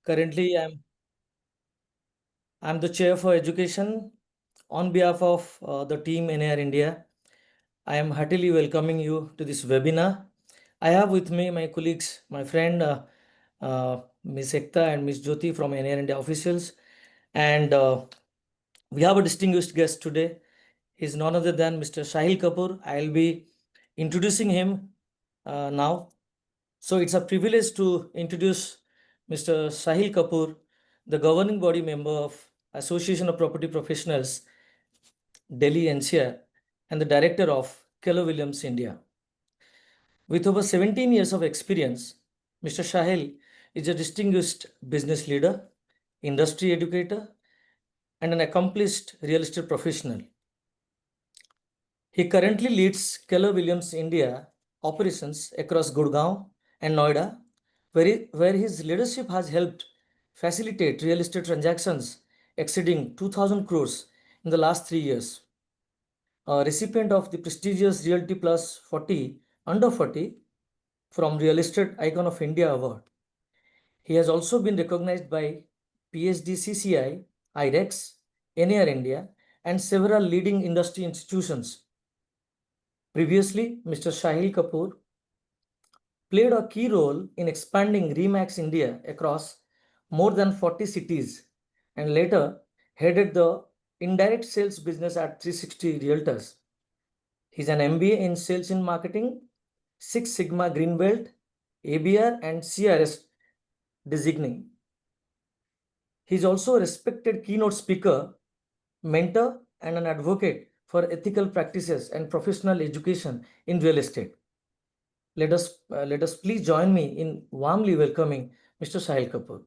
Currently, I'm the chair for education. On behalf of the team NAR India, I am heartily welcoming you to this webinar. I have with me my colleagues, my friend Ms. Ekta and Ms. Jyoti from NAR India officials, and we have a distinguished guest today. He's none other than Mr. Shahil Kapoor. I'll be introducing him now. So it's a privilege to introduce Mr. Sahil Kapoor, the governing body member of Association of Property Professionals, Delhi NCR, and the director of Keller Williams India. With over 17 years of experience, Mr. Sahil is a distinguished business leader, industry educator, and an accomplished real estate professional. He currently leads Keller Williams India operations across Gurgaon and Noida, where his leadership has helped facilitate real estate transactions exceeding 2,000 crores in the last 3 years. A recipient of the prestigious Realty Plus 40 Under 40 from Real Estate Icon of India Award. He has also been recognized by PhD CCI, IREX, NAR India, and several leading industry institutions. Previously, Mr. Shahil Kapoor played a key role in expanding Remax India across more than 40 cities and later headed the indirect sales business at 360 Realtors. He's an MBA in Sales and Marketing, Six Sigma Green Belt, ABR, and CRS designee. He's also a respected keynote speaker, mentor, and an advocate for ethical practices and professional education in real estate. Let us please join me in warmly welcoming Mr. Sahil Kapoor.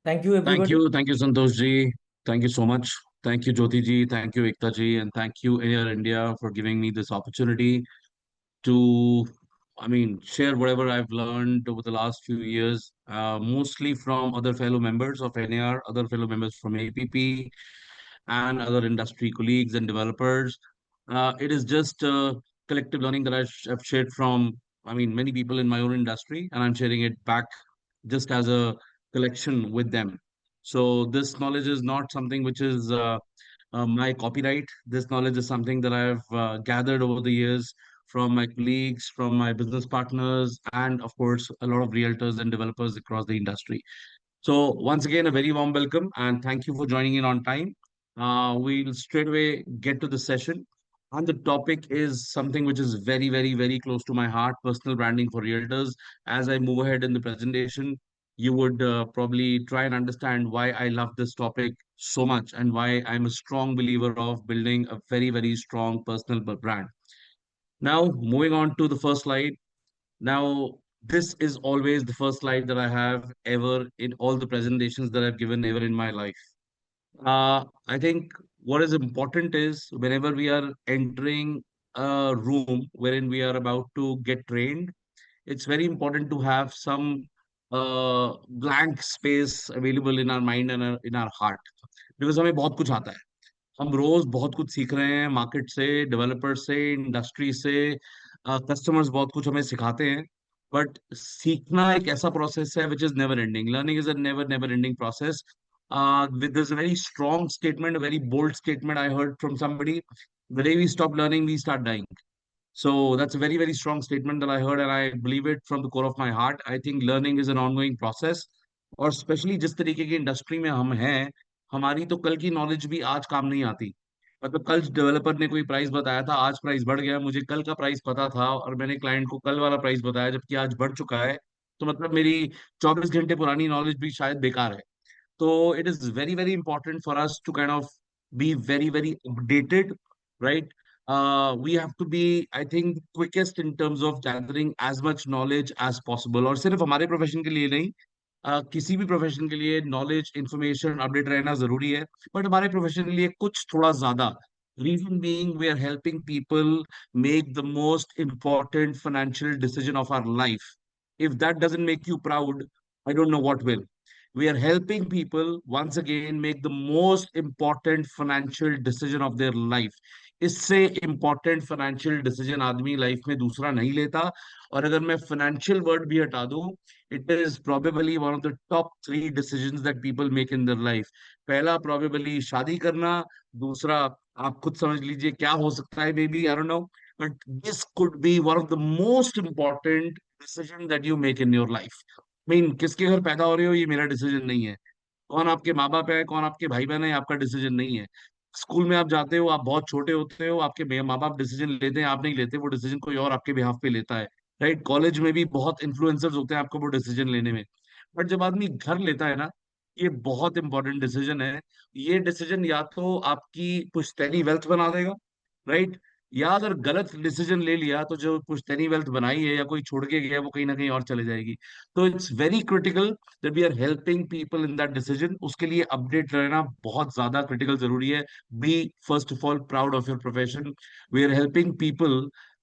Thank you, everybody. Thank you, Santosh ji. Thank you so much. Thank you, Jyoti ji. Thank you, Ekta ji, and thank you, Air India, for giving me this opportunity to, share whatever I've learned over the last few years, mostly from other fellow members of NAR, other fellow members from APP, and other industry colleagues and developers. It is just collective learning that I've shared from, many people in my own industry, and I'm sharing it back just as a collection with them. So this knowledge is not something which is my copyright. This knowledge is something that I've gathered over the years from my colleagues, from my business partners, and of course, a lot of realtors and developers across the industry. So once again, a very warm welcome and thank you for joining in on time. We'll straight away get to the session. And the topic is something which is very, very, very close to my heart, personal branding for realtors. As I move ahead in the presentation, you would probably try and understand why I love this topic so much and why I'm a strong believer of building a very, very strong personal brand. Now, moving on to the first slide. Now, this is always the first slide that I have ever in all the presentations that I've given ever in my life. I think what is important is whenever we are entering a room wherein we are about to get trained, it's very important to have some blank space available in our mind and in our heart. Because हमें बहुत कुछ आता है. हम रोज बहुत कुछ सीख रहे हैं मार्केट से, डेवलपर से, इंडस्ट्री से, कस्टमर्स बहुत कुछ हमें सिखाते हैं. बट सीखना एक ऐसा प्रोसेस है which is never ending. Learning is a never never ending process. With this very strong statement, a very bold statement I heard from somebody, the day we stop learning, we start dying. So that's a very, very strong statement that I heard, and I believe it from the core of my heart. I think learning is an ongoing process. और specially जिस तरीके की industry में हम हैं, हमारी तो कल की नॉलेज भी आज काम नहीं आती. मतलब कल डेवलपर ने कोई प्राइस बताया था, आज प्राइस बढ़ गया, मुझे कल का प्राइस पता था और मैंने क्लाइंट को कल वाला प्राइस बताया जबकि आज बढ़ चुका है. तो मतलब मेरी 24 घंटे पुरानी नॉलेज भी शायद बेकार है. So it is very, very important for us to kind of be very, very updated, right? We have to be, I think, quickest in terms of gathering as much knowledge as possible. और सिर्फ हमारे profession के लिए नहीं, किसी भी profession के लिए नॉलेज इंफॉर्मेशन अपडेट रहना जरूरी है. बट हमारे प्रोफेशन के लिए कुछ थोड़ा ज्यादा. Reason being, we are helping people make the most important financial decision of our life. If that doesn't make you proud, I don't know what will. We are helping people once again make the most important financial decision of their life. इससे important financial decision आदमी life में दूसरा नहीं लेता। और अगर मैं financial word भी हटा दूं, it is probably one of the top 3 decisions that people make in their life. पहला प्रोबेबली शादी करना, दूसरा आप खुद समझ लीजिए क्या हो सकता है, may be, I don't know, but this could be one of the most important decision that you make in your life. Mean किसके घर पैदा हो रहे हो ये मेरा डिसीजन नहीं है, कौन आपके माँ बाप है, कौन आपके भाई बहन है, आपका डिसीजन नहीं है। स्कूल में आप जाते हो, आप बहुत छोटे होते हो, आपके माँ बाप डिसीजन लेते हैं, आप नहीं लेते, वो डिसीजन कोई और आपके बिहाफ पे लेता है। राइट, कॉलेज में भी बहुत इन्फ्लुएंसर्स होते हैं आपको वो डिसीजन लेने में। बट जब आदमी घर लेता है ना, ये बहुत इंपॉर्टेंट डिसीजन है। ये डिसीजन या तो आपकी पुश्तैनी वेल्थ बना देगा, राइट, या अगर गलत डिसीजन ले लिया तो जो पुश्तैनी वेल्थ बनाई है या कोई छोड़ के गया वो कहीं ना कहीं और चले जाएगी। तो it's very critical that we are helping people in that decision. उसके लिए अपडेट रहना बहुत ज्यादा क्रिटिकल जरूरी है। Be first of all proud of your profession. We are helping people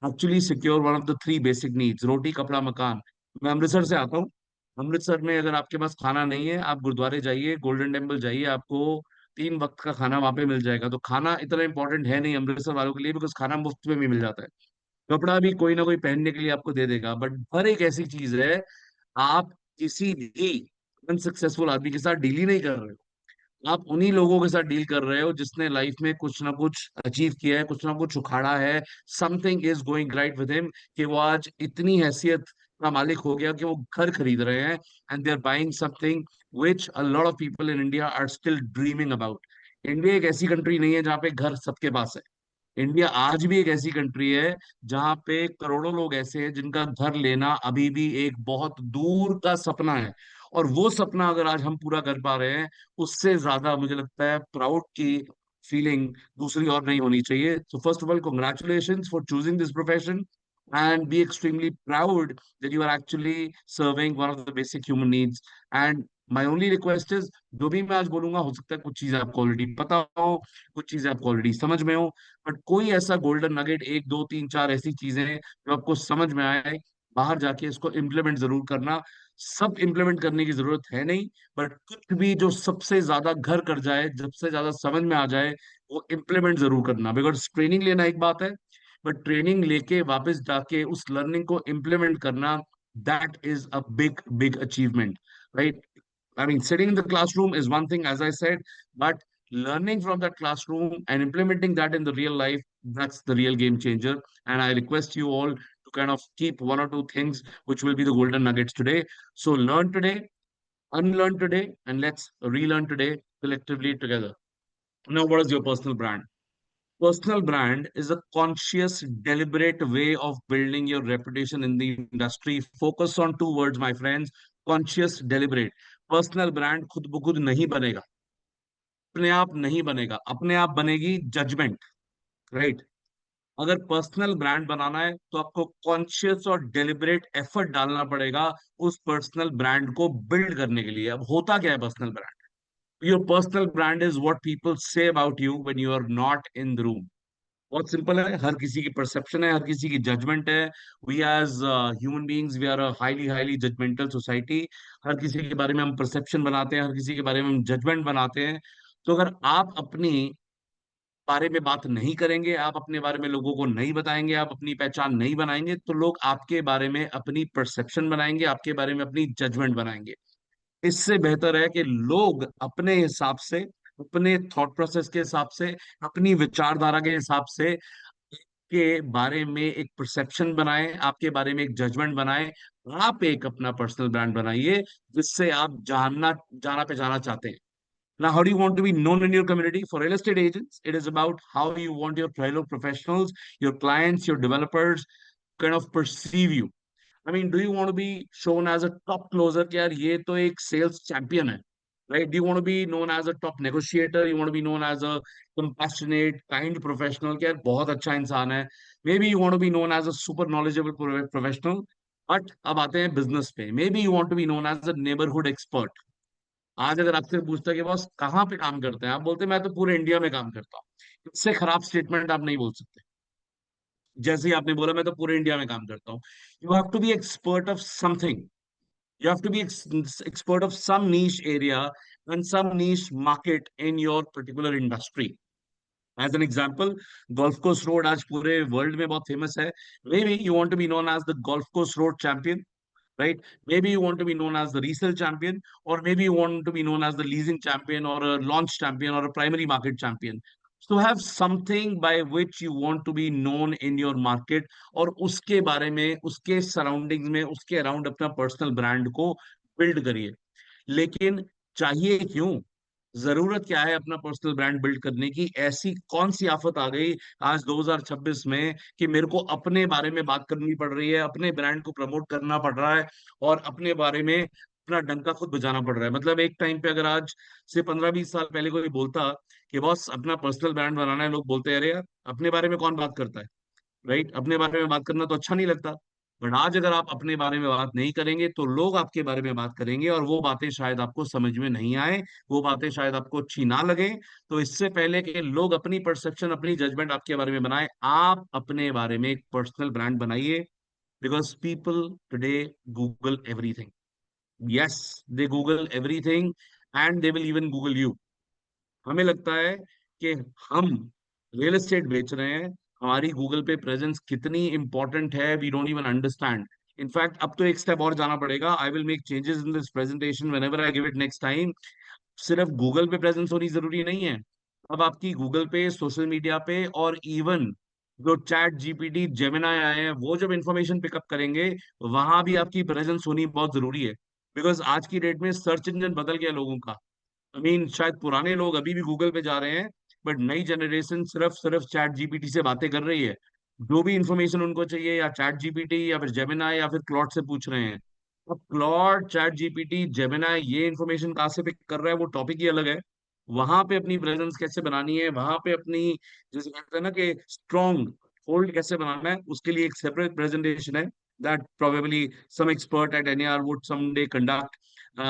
actually secure one of the 3 basic needs, roti kapda makaan. मैं अमृतसर से आता हूँ। अमृतसर में अगर आपके पास खाना नहीं है, आप गुरुद्वारे जाइए, गोल्डन टेम्पल जाइए, आपको 3 वक्त का खाना वहां पे मिल जाएगा। तो खाना इतना इंपॉर्टेंट है नहीं अमृतसर वालों के लिए, बिकॉज खाना मुफ्त में भी मिल जाता है। कपड़ा भी कोई ना कोई पहनने के लिए आपको दे देगा। बट हर एक ऐसी चीज है, आप किसी भी अनसक्सेसफुल आदमी के साथ डील ही नहीं कर रहे हो। आप उन्हीं लोगों के साथ डील कर रहे हो जिसने लाइफ में कुछ ना कुछ अचीव किया है, कुछ ना कुछ उखाड़ा है। Something is going right with him, कि वो आज इतनी हैसियत का मालिक हो गया कि वो घर खरीद रहे हैं, and they are buying something which a lot of people in India are still dreaming about. India एक ऐसी कंट्री नहीं है जहाँ पे घर सबके पास है। इंडिया आज भी एक ऐसी कंट्री है जहां पे करोड़ों लोग ऐसे हैं जिनका घर लेना अभी भी एक बहुत दूर का सपना है। और वो सपना अगर आज हम पूरा कर पा रहे हैं, उससे ज्यादा मुझे लगता है प्राउड की फीलिंग दूसरी और नहीं होनी चाहिए। So first of all, congratulations for choosing this profession, and be extremely proud that you are actually serving one of the basic human needs. And my only request is, जो भी मैं आज बोलूंगा, हो सकता है कुछ चीजें आपको ऑलरेडी पता हो, कुछ चीजें आपको ऑलरेडी समझ में हो, बट कोई ऐसा गोल्डन नगेट, 1 2 3 4 ऐसी चीजें जो आपको समझ में आए, बाहर जाके इसको इम्प्लीमेंट जरूर करना। सब इम्प्लीमेंट करने की जरूरत है नहीं, बट कुछ भी जो सबसे ज्यादा घर कर जाए, सबसे ज्यादा समझ में आ जाए, वो इम्प्लीमेंट जरूर करना। बिकॉज ट्रेनिंग लेना एक बात है, बट ट्रेनिंग लेके वापस जाके उस लर्निंग को इम्प्लीमेंट करना, that is a big big achievement, right? I mean, sitting in the classroom is one thing, as I said, but learning from that classroom and implementing that in the real life, that's the real game changer. And I request you all to kind of keep 1 or 2 things which will be the golden nuggets today. So learn today, unlearn today, and let's relearn today collectively together. Now, what is your personal brand? Personal brand is a conscious, deliberate way of building your reputation in the industry. Focus on 2 words, my friends: conscious, deliberate. Personal brand खुद ब खुद नहीं बनेगा, अपने आप नहीं बनेगा। अपने आप बनेगी जजमेंट, राइट? अगर पर्सनल ब्रांड बनाना है तो आपको कॉन्शियस और डेलिबरेट एफर्ट डालना पड़ेगा उस पर्सनल ब्रांड को बिल्ड करने के लिए। अब होता क्या है personal brand? Your personal brand is what people say about you when you are not in the room. बहुत सिंपल है, हर किसी की परसेप्शन है, हर किसी की जजमेंट है। We as human beings, we are a highly highly judgemental society. हर किसी के बारे में हम परसेप्शन बनाते हैं, हर किसी के बारे में हम जजमेंट बनाते हैं। तो अगर आप अपनी बारे में बात नहीं करेंगे, आप अपने बारे में लोगों को नहीं बताएंगे, आप अपनी पहचान नहीं बनाएंगे, तो लोग आपके बारे में अपनी परसेप्शन बनाएंगे, आपके बारे में अपनी जजमेंट बनाएंगे। इससे बेहतर है कि लोग अपने हिसाब से, अपने थॉट प्रोसेस के हिसाब से, अपनी विचारधारा के हिसाब से के बारे में एक परसेप्शन बनाए, आपके बारे में एक जजमेंट बनाए। आप एक अपना पर्सनल ब्रांड बनाइए जिससे आप जानना जाना पहचाना चाहते हैं। Now, how do you want to be known in your community? For real estate agents, it is about how you want your fellow professionals, your clients, your developers kind of perceive you. I mean, do you want to be shown as a top closer? कि यार ये तो एक sales champion है, right? Do you want to be known as a top negotiator? You want to be known as a compassionate, kind professional? कि यार बहुत अच्छा इंसान है. Maybe you want to be known as a super knowledgeable professional. But अब आते हैं business पे. Maybe you want to be known as a neighborhood expert. आज अगर आपसे पूछता है कि बॉस कहाँ पे काम करते हैं, आप बोलते हैं मैं तो पूरे इंडिया में काम करता हूँ। इससे खराब स्टेटमेंट आप नहीं बोल सकते। जैसे ही आपने बोला मैं तो पूरे इंडिया में काम करता हूँ, you have to be expert of something. You have to be expert of some niche area and some niche market in your particular industry. As an example, golf course road आज पूरे world में बहुत famous है. Maybe you want to be known as the golf course road champion, right? Maybe you want to be known as the resale champion, or maybe you want to be known as the leasing champion, or a launch champion, or a primary market champion. So have something by which you want to be known in your market, और उसके बारे में, उसके surroundings में, उसके around अपना personal brand को build करिए. लेकिन चाहिए क्यों, जरूरत क्या है अपना पर्सनल ब्रांड बिल्ड करने की? ऐसी कौन सी आफत आ गई आज 2026 में कि मेरे को अपने बारे में बात करनी पड़ रही है, अपने ब्रांड को प्रमोट करना पड़ रहा है, और अपने बारे में अपना डंका खुद बजाना पड़ रहा है? मतलब एक टाइम पे अगर आज से 15-20 साल पहले कोई बोलता कि बॉस अपना पर्सनल ब्रांड बनाना है, लोग बोलते अरे यार अपने बारे में कौन बात करता है, राइट? अपने बारे में बात करना तो अच्छा नहीं लगता. बट आज अगर आप अपने बारे में बात नहीं करेंगे तो लोग आपके बारे में बात करेंगे, और वो बातें शायद आपको समझ में नहीं आए, वो बातें शायद आपको अच्छी ना लगे. तो इससे पहले कि लोग अपनी परसेप्शन, अपनी जजमेंट आपके बारे में बनाए, आप अपने बारे में एक पर्सनल ब्रांड बनाइए. Because people today Google everything. Yes, they Google everything, and they will even Google you. हमें लगता है कि हम रियल एस्टेट बेच रहे हैं, हमारी गूगल पे प्रेजेंस कितनी इंपॉर्टेंट है, we don't even understand. In fact अब तो एक स्टेप और जाना पड़ेगा. I will make changes in this presentation whenever I give it next time. सिर्फ गूगल पे प्रेजेंस होनी जरूरी नहीं है. अब आपकी गूगल पे, सोशल मीडिया पे, और इवन जो चैट जीपीटी, जेमिनाई आए हैं, वो जब इंफॉर्मेशन पिकअप करेंगे, वहां भी आपकी प्रेजेंस होनी बहुत जरूरी है. बिकॉज आज की डेट में सर्च इंजन बदल गया लोगों का. आई मीन शायद पुराने लोग अभी भी गूगल पे जा रहे हैं, बट नई जनरेशन सिर्फ सिर्फ चैट जीपीटी से बातें कर रही है. जो भी इंफॉर्मेशन उनको चाहिए, या चैट जीपीटी, या फिर जेमिनाई, या फिर क्लॉड से पूछ रहे हैं. अब क्लॉड, चैट जीपीटी, जेमिनाई ये इंफॉर्मेशन कहाँ से पिक कर रहा है वो टॉपिक ही अलग है. वहां पे अपनी प्रेजेंस कैसे बनानी है, वहां पे अपनी, जैसे कहते हैं ना कि स्ट्रॉन्ग होल्ड कैसे बनाना है, उसके लिए एक सेपरेट प्रेजेंटेशन है that probably some expert at NAR would someday conduct,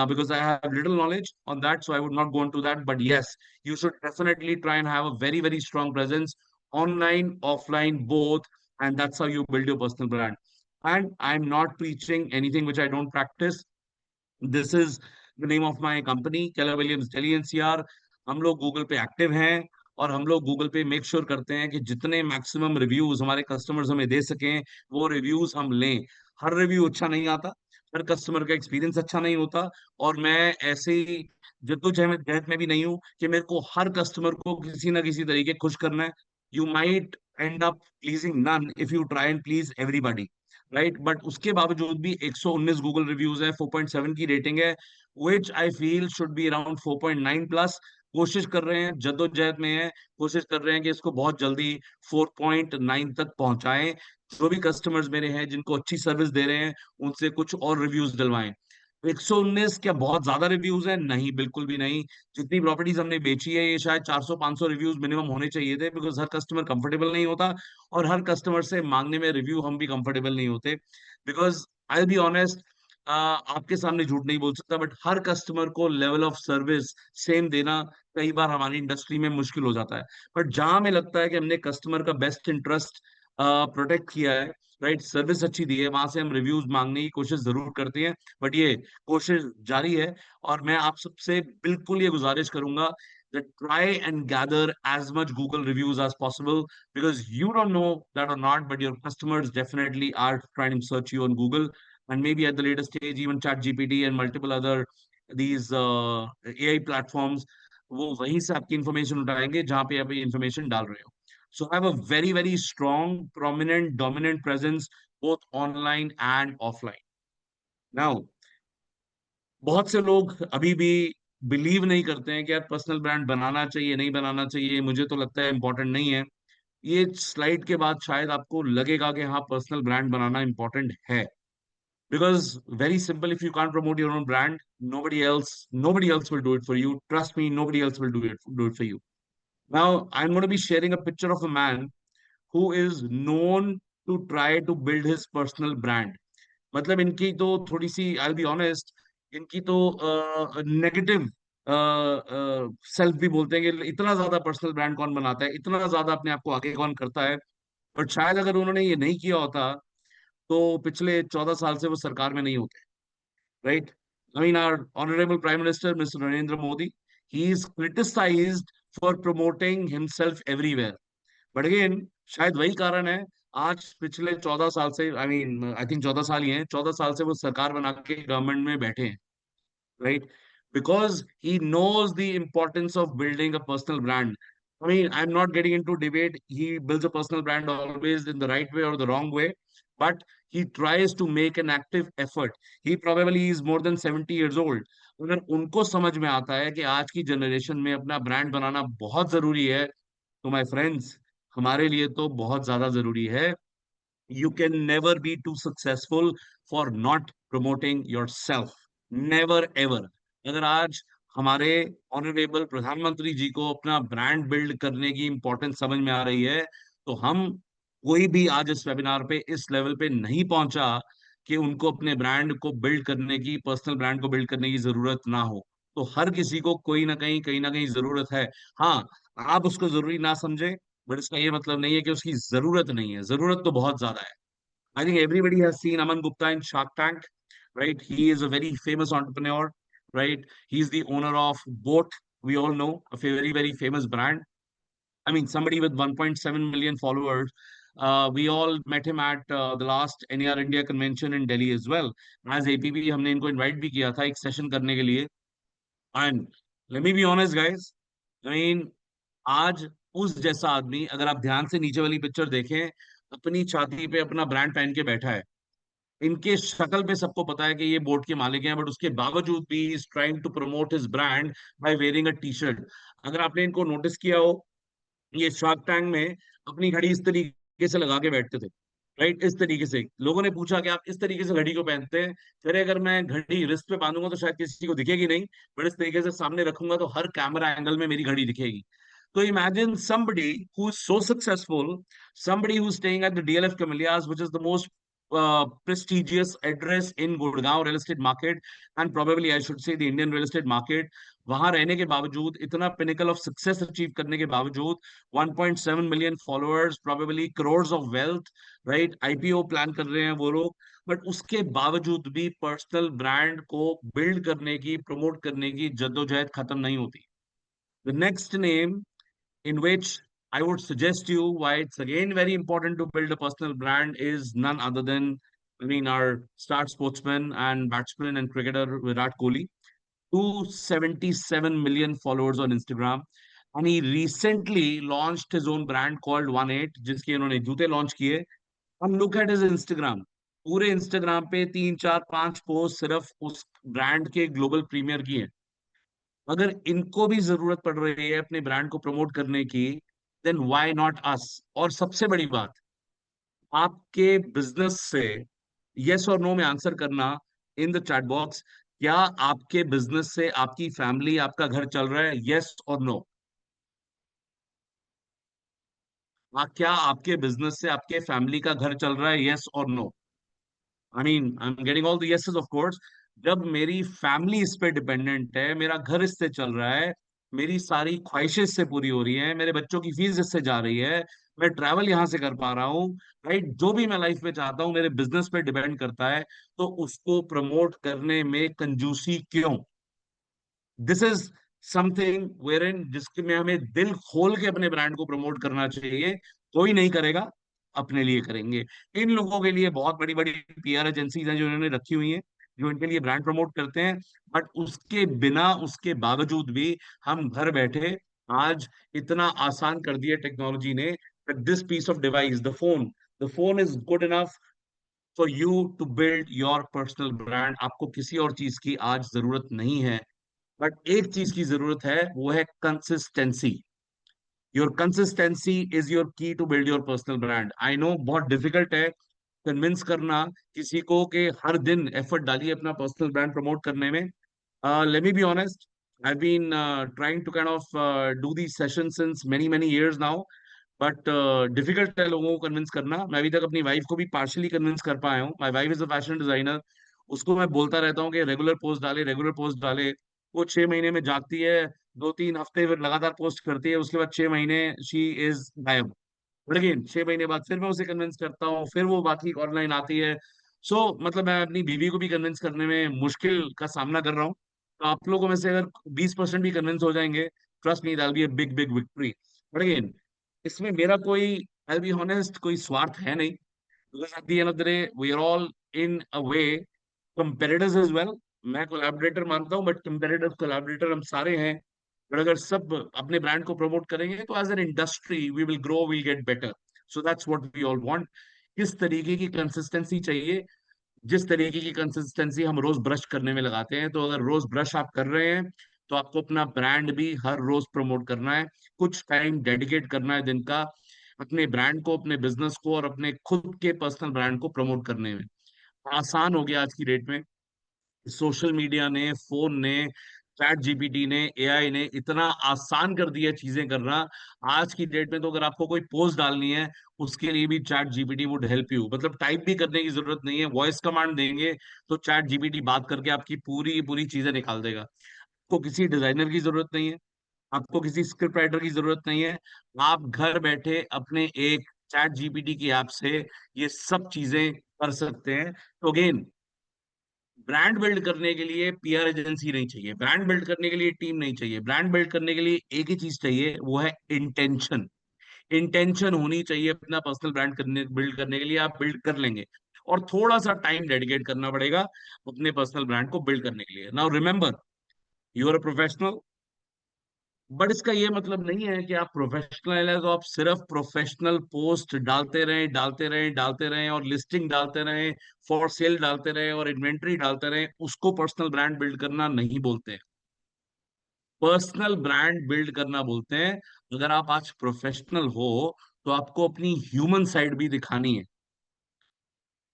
because I have little knowledge on that, so I would not go into that. But yes, you should definitely try and have a very, very strong presence online, offline, both, and that's how you build your personal brand. And I'm not preaching anything which I don't practice. This is the name of my company, Keller Williams Delhi NCR. हम लोग Google पे active हैं, और हम लोग Google पे make sure करते हैं कि जितने मैक्सिमम रिव्यूज हमारे कस्टमर्स हमें दे सकें, वो रिव्यूज हम लें. हर रिव्यू अच्छा नहीं आता, हर कस्टमर का एक्सपीरियंस अच्छा नहीं होता, और मैं ऐसे ही जद्दोजहद जहद में भी नहीं हूं कि मेरे को हर कस्टमर को किसी ना किसी तरीके खुश करना है. You might end up pleasing none if you try and please everybody, right? But उसके बावजूद भी 119 गूगल रिव्यूज है, 4.7 की रेटिंग है, which I feel should be around 4.9 plus. कोशिश कर रहे हैं, जद्दोजहद में है, कोशिश कर रहे हैं कि इसको बहुत जल्दी 4.9 तक पहुंचाएं. जो भी कस्टमर्स मेरे हैं जिनको अच्छी सर्विस दे रहे हैं, उनसे कुछ और रिव्यूज दिलवाएं. 119 क्या बहुत ज्यादा रिव्यूज है? नहीं, बिल्कुल भी नहीं. जितनी प्रॉपर्टीज हमने बेची है, ये शायद 400-500 रिव्यूज मिनिमम होने चाहिए थे, बिकॉज हर कस्टमर कंफर्टेबल नहीं होता, और हर कस्टमर से मांगने में रिव्यू हम भी कंफर्टेबल नहीं होते. बिकॉज आई बी ऑनेस्ट, आपके सामने झूठ नहीं बोल सकता, बट हर कस्टमर को लेवल ऑफ सर्विस सेम देना कई बार हमारी इंडस्ट्री में मुश्किल हो जाता है. बट जहां हमें लगता है कि हमने कस्टमर का बेस्ट इंटरेस्ट प्रोटेक्ट किया है, राइट, सर्विस अच्छी दी है, वहां से हम रिव्यूज मांगने की कोशिश जरूर करते हैं. बट ये कोशिश जारी है, और मैं आप सबसे बिल्कुल ये गुजारिश करूंगा that try and gather as much Google reviews as possible, because you don't know that or not, but your customers definitely are trying to search you on Google, and maybe at the later stage even ChatGPT and multiple other these AI platforms, वो वहीं से आपकी information उठाएंगे जहां पे आप ये information डाल रहे हो. So have a very, very strong, prominent, dominant presence both online and offline. Now, बहुत से लोग अभी भी बिलीव नहीं करते हैं कि यार पर्सनल ब्रांड बनाना चाहिए, नहीं बनाना चाहिए. मुझे तो लगता है इंपॉर्टेंट नहीं है. ये स्लाइड के बाद शायद आपको लगेगा कि हाँ, पर्सनल ब्रांड बनाना इंपॉर्टेंट है. Because very simple, if you can't promote your own brand, nobody else will do it for you. Trust me, nobody else will do it for you. Now I'm going to be sharing a picture of a man who is known to try to build his personal brand. मतलब इनकी तो थोड़ी सी, आई be honest, इनकी तो negative self भी बोलते हैं कि इतना ज्यादा पर्सनल ब्रांड कौन बनाता है, इतना ज्यादा अपने आप को आगे कौन करता है. बट शायद अगर उन्होंने ये नहीं किया होता तो पिछले 14 साल से वो सरकार में नहीं होते, right? I mean, our honorable Prime Minister, Mr. Narendra Modi, he is criticized for promoting himself everywhere. But again शायद वही कारण है, आज पिछले 14 साल से, आई मीन आई थिंक 14 साल ही हैं, 14 साल से वो सरकार बना के गवर्नमेंट में बैठे हैं, right? Because he knows the importance of building a personal brand. I mean, I'm not getting into debate. He builds a personal brand always in the right way or the wrong way, but he tries to make an active effort. He probably is more than 70 years old. अगर उनको समझ में आता है कि आज की generation में अपना ब्रांड बनाना बहुत जरूरी है, तो माय फ्रेंड्स, हमारे लिए तो बहुत ज्यादा जरूरी है। You can never be too successful for not promoting yourself. Never ever. अगर आज हमारे ऑनरेबल प्रधानमंत्री जी को अपना ब्रांड बिल्ड करने की इंपॉर्टेंस समझ में आ रही है, तो हम कोई भी आज इस वेबिनार पे इस लेवल पे नहीं पहुंचा कि उनको अपने ब्रांड को बिल्ड करने की, पर्सनल ब्रांड को बिल्ड करने की जरूरत ना हो। तो हर किसी को कोई ना कहीं, कहीं ना कहीं जरूरत है। हाँ, आप उसको जरूरी ना समझे, बट इसका ये मतलब नहीं है कि उसकी जरूरत नहीं है, जरूरत तो बहुत ज्यादा है। I think everybody has seen Aman Gupta in Shark Tank, right? He is a very famous entrepreneur, right? He's the owner of Boat, we all know, a very, very famous brand. I mean, somebody with 1.7 million followers. We all met him at the last NER India convention in Delhi as well. As APP, हमने इनको invite भी किया था एक session करने के लिए. And let me be honest, guys. I mean, आज उस जैसा आदमी, अगर आप ध्यान से नीचे वाली पिक्चर देखें, अपनी छाती पे अपना ब्रांड पहन के बैठा है। इनके शक्ल पे सबको पता है कि ये बोट के मालिक हैं, बट उसके बावजूद भी is trying to promote his brand by wearing a T shirt. अगर आपने इनको नोटिस किया हो, ये शार्क टैंक में अपनी घड़ी इस तरीके से लगा के बैठते थे, राइट? इस तरीके से लोगों ने पूछा कि आप इस तरीके से घड़ी को पहनते हैं। फिर अगर मैं घड़ी रिस्ट पे बांधूंगा तो शायद किसी को दिखेगी नहीं, बट इस तरीके से सामने रखूंगा तो हर कैमरा एंगल में मेरी घड़ी दिखेगी। So imagine somebody who's so successful, somebody who's staying at the DLF Camellias, which is the most prestigious address in Gurgaon real estate market, and probably I should say the Indian real estate market. वहां रहने के बावजूद, इतना pinnacle of success achieve करने के बावजूद, 1.7 million followers, probably crores of wealth, right? IPO plan कर रहे हैं वो लोग, बट उसके बावजूद भी पर्सनल ब्रांड को बिल्ड करने की, प्रमोट करने की जद्दोजहद खत्म नहीं होती। The next name in which I would suggest you why it's again very important to build a personal brand is none other than, I mean, our star sportsman and batsman and cricketer Virat Kohli, 277 million followers on Instagram. And he recently launched his own brand called 18, जिसके उन्होंने जूते launch किए। हम look at his Instagram, पूरे Instagram पे 3 4 5 post सिर्फ उस brand के ग्लोबल प्रीमियर की है। अगर इनको भी जरूरत पड़ रही है अपने ब्रांड को प्रमोट करने की, देन व्हाई नॉट अस? और सबसे बड़ी बात, आपके बिजनेस से यस और नो में आंसर करना इन द चैट बॉक्स। क्या आपके बिजनेस से आपकी फैमिली, आपका घर चल रहा है? यस और नो। क्या आपके बिजनेस से आपके फैमिली का घर चल रहा है? यस और no. I mean I am getting all the yeses of course. जब मेरी फैमिली इस पे डिपेंडेंट है, मेरा घर इससे चल रहा है, मेरी सारी ख्वाहिशें इससे पूरी हो रही है, मेरे बच्चों की फीस इससे जा रही है, मैं ट्रैवल यहाँ से कर पा रहा हूँ, राइट? जो भी मैं लाइफ में चाहता हूँ मेरे बिजनेस पे डिपेंड करता है, तो उसको प्रमोट करने में कंजूसी क्यों? दिस इज समथिंग वेर इन जिसके में हमें दिल खोल के अपने ब्रांड को प्रमोट करना चाहिए। कोई नहीं करेगा, अपने लिए करेंगे। इन लोगों के लिए बहुत बड़ी बड़ी पीआर एजेंसीज हैं जो इन्होंने रखी हुई हैं, जो इनके लिए ब्रांड प्रमोट करते हैं। बट उसके बिना, उसके बावजूद भी हम घर बैठे आज इतना आसान कर दिया टेक्नोलॉजी ने, this piece of device, the phone is good enough for you to build your personal brand. आपको किसी और चीज की आज जरूरत नहीं है, बट एक चीज की जरूरत है, वो है consistency. Your consistency is your key to build your personal brand. I know बहुत डिफिकल्ट है कन्विंस करना किसी को कि हर दिन एफर्ट डालिए अपना पर्सनल ब्रांड प्रमोट करने में। Let me be honest, I been trying to kind of do the session since many many years now, but difficult है लोगों को कन्विंस करना। मैं अभी तक अपनी वाइफ को भी पार्शली कन्विंस कर पाया हूँ। My wife is a fashion designer. उसको मैं बोलता रहता हूँ कि रेगुलर पोस्ट डाले, रेगुलर पोस्ट डाले। वो 6 महीने में जागती है, 2 3 हफ्ते फिर लगातार पोस्ट करती है, उसके बाद 6 महीने शी इज गायब। बट अगेन 6 महीने बाद फिर मैं उसे कन्विंस करता हूँ, फिर वो बाकी ऑनलाइन आती है। मतलब मैं अपनी बीवी को भी कन्विंस करने में मुश्किल का सामना कर रहा हूँ। तो आप लोगों में से अगर 20% भी कन्विंस हो जाएंगे, trust me, that be a big big victory. But again, इसमें मेरा कोई, आई बी ऑनेस्ट, कोई स्वार्थ है नहीं, because at the end of the day we are all in a way competitors as well. मैं कोलैबोरेटर मानता हूँ, बट कंपेटिटिव कोलैबोरेटर हम सारे हैं। बट अगर सब अपने ब्रांड को प्रमोट करेंगे तो as an industry we will grow, will get better. So that's what we all want. किस तरीके की कंसिस्टेंसी चाहिए? जिस तरीके की कंसिस्टेंसी हम रोज ब्रश करने में लगाते हैं, तो अगर रोज ब्रश आप कर रहे हैं, तो आपको अपना ब्रांड भी हर रोज प्रमोट करना है। कुछ टाइम डेडिकेट करना है दिन का अपने ब्रांड को, अपने बिजनेस को और अपने खुद के पर्सनल ब्रांड को प्रमोट करने में। आसान हो गया आज की डेट में। सोशल मीडिया ने, फोन ने, चैट जीपीटी ने, एआई ने इतना आसान कर दिया चीजें करना। आज की डेट में तो अगर आपको कोई पोस्ट डालनी है, उसके लिए भी chat GPT would help you. मतलब टाइप भी करने की जरूरत नहीं है, वॉइस कमांड देंगे तो चैट जीपीटी बात करके आपकी पूरी पूरी चीजें निकाल देगा। आपको किसी डिजाइनर की जरूरत नहीं है, आपको किसी स्क्रिप्ट राइटर की जरूरत नहीं है। आप घर बैठे अपने एक चैट जीपीटी की ऐप से ये सब चीजें कर सकते हैं। तो अगेन, ब्रांड बिल्ड करने के लिए पीआर एजेंसी नहीं चाहिए, ब्रांड बिल्ड करने के लिए टीम नहीं चाहिए, ब्रांड बिल्ड करने के लिए एक ही चीज चाहिए, वो है इंटेंशन। इंटेंशन होनी चाहिए अपना पर्सनल ब्रांड करने, बिल्ड करने के लिए। आप बिल्ड कर लेंगे, और थोड़ा सा टाइम डेडिकेट करना पड़ेगा अपने पर्सनल ब्रांड को बिल्ड करने के लिए। Now remember, you are a professional. But इसका ये मतलब नहीं है कि आप प्रोफेशनल है तो आप सिर्फ प्रोफेशनल पोस्ट डालते रहें, डालते रहें, डालते रहें, और लिस्टिंग डालते रहें, फॉर सेल डालते रहें, और इन्वेंट्री डालते रहें। उसको पर्सनल ब्रांड बिल्ड करना नहीं बोलते हैं। पर्सनल ब्रांड बिल्ड करना बोलते हैं, अगर आप आज प्रोफेशनल हो तो आपको अपनी ह्यूमन साइड भी दिखानी है।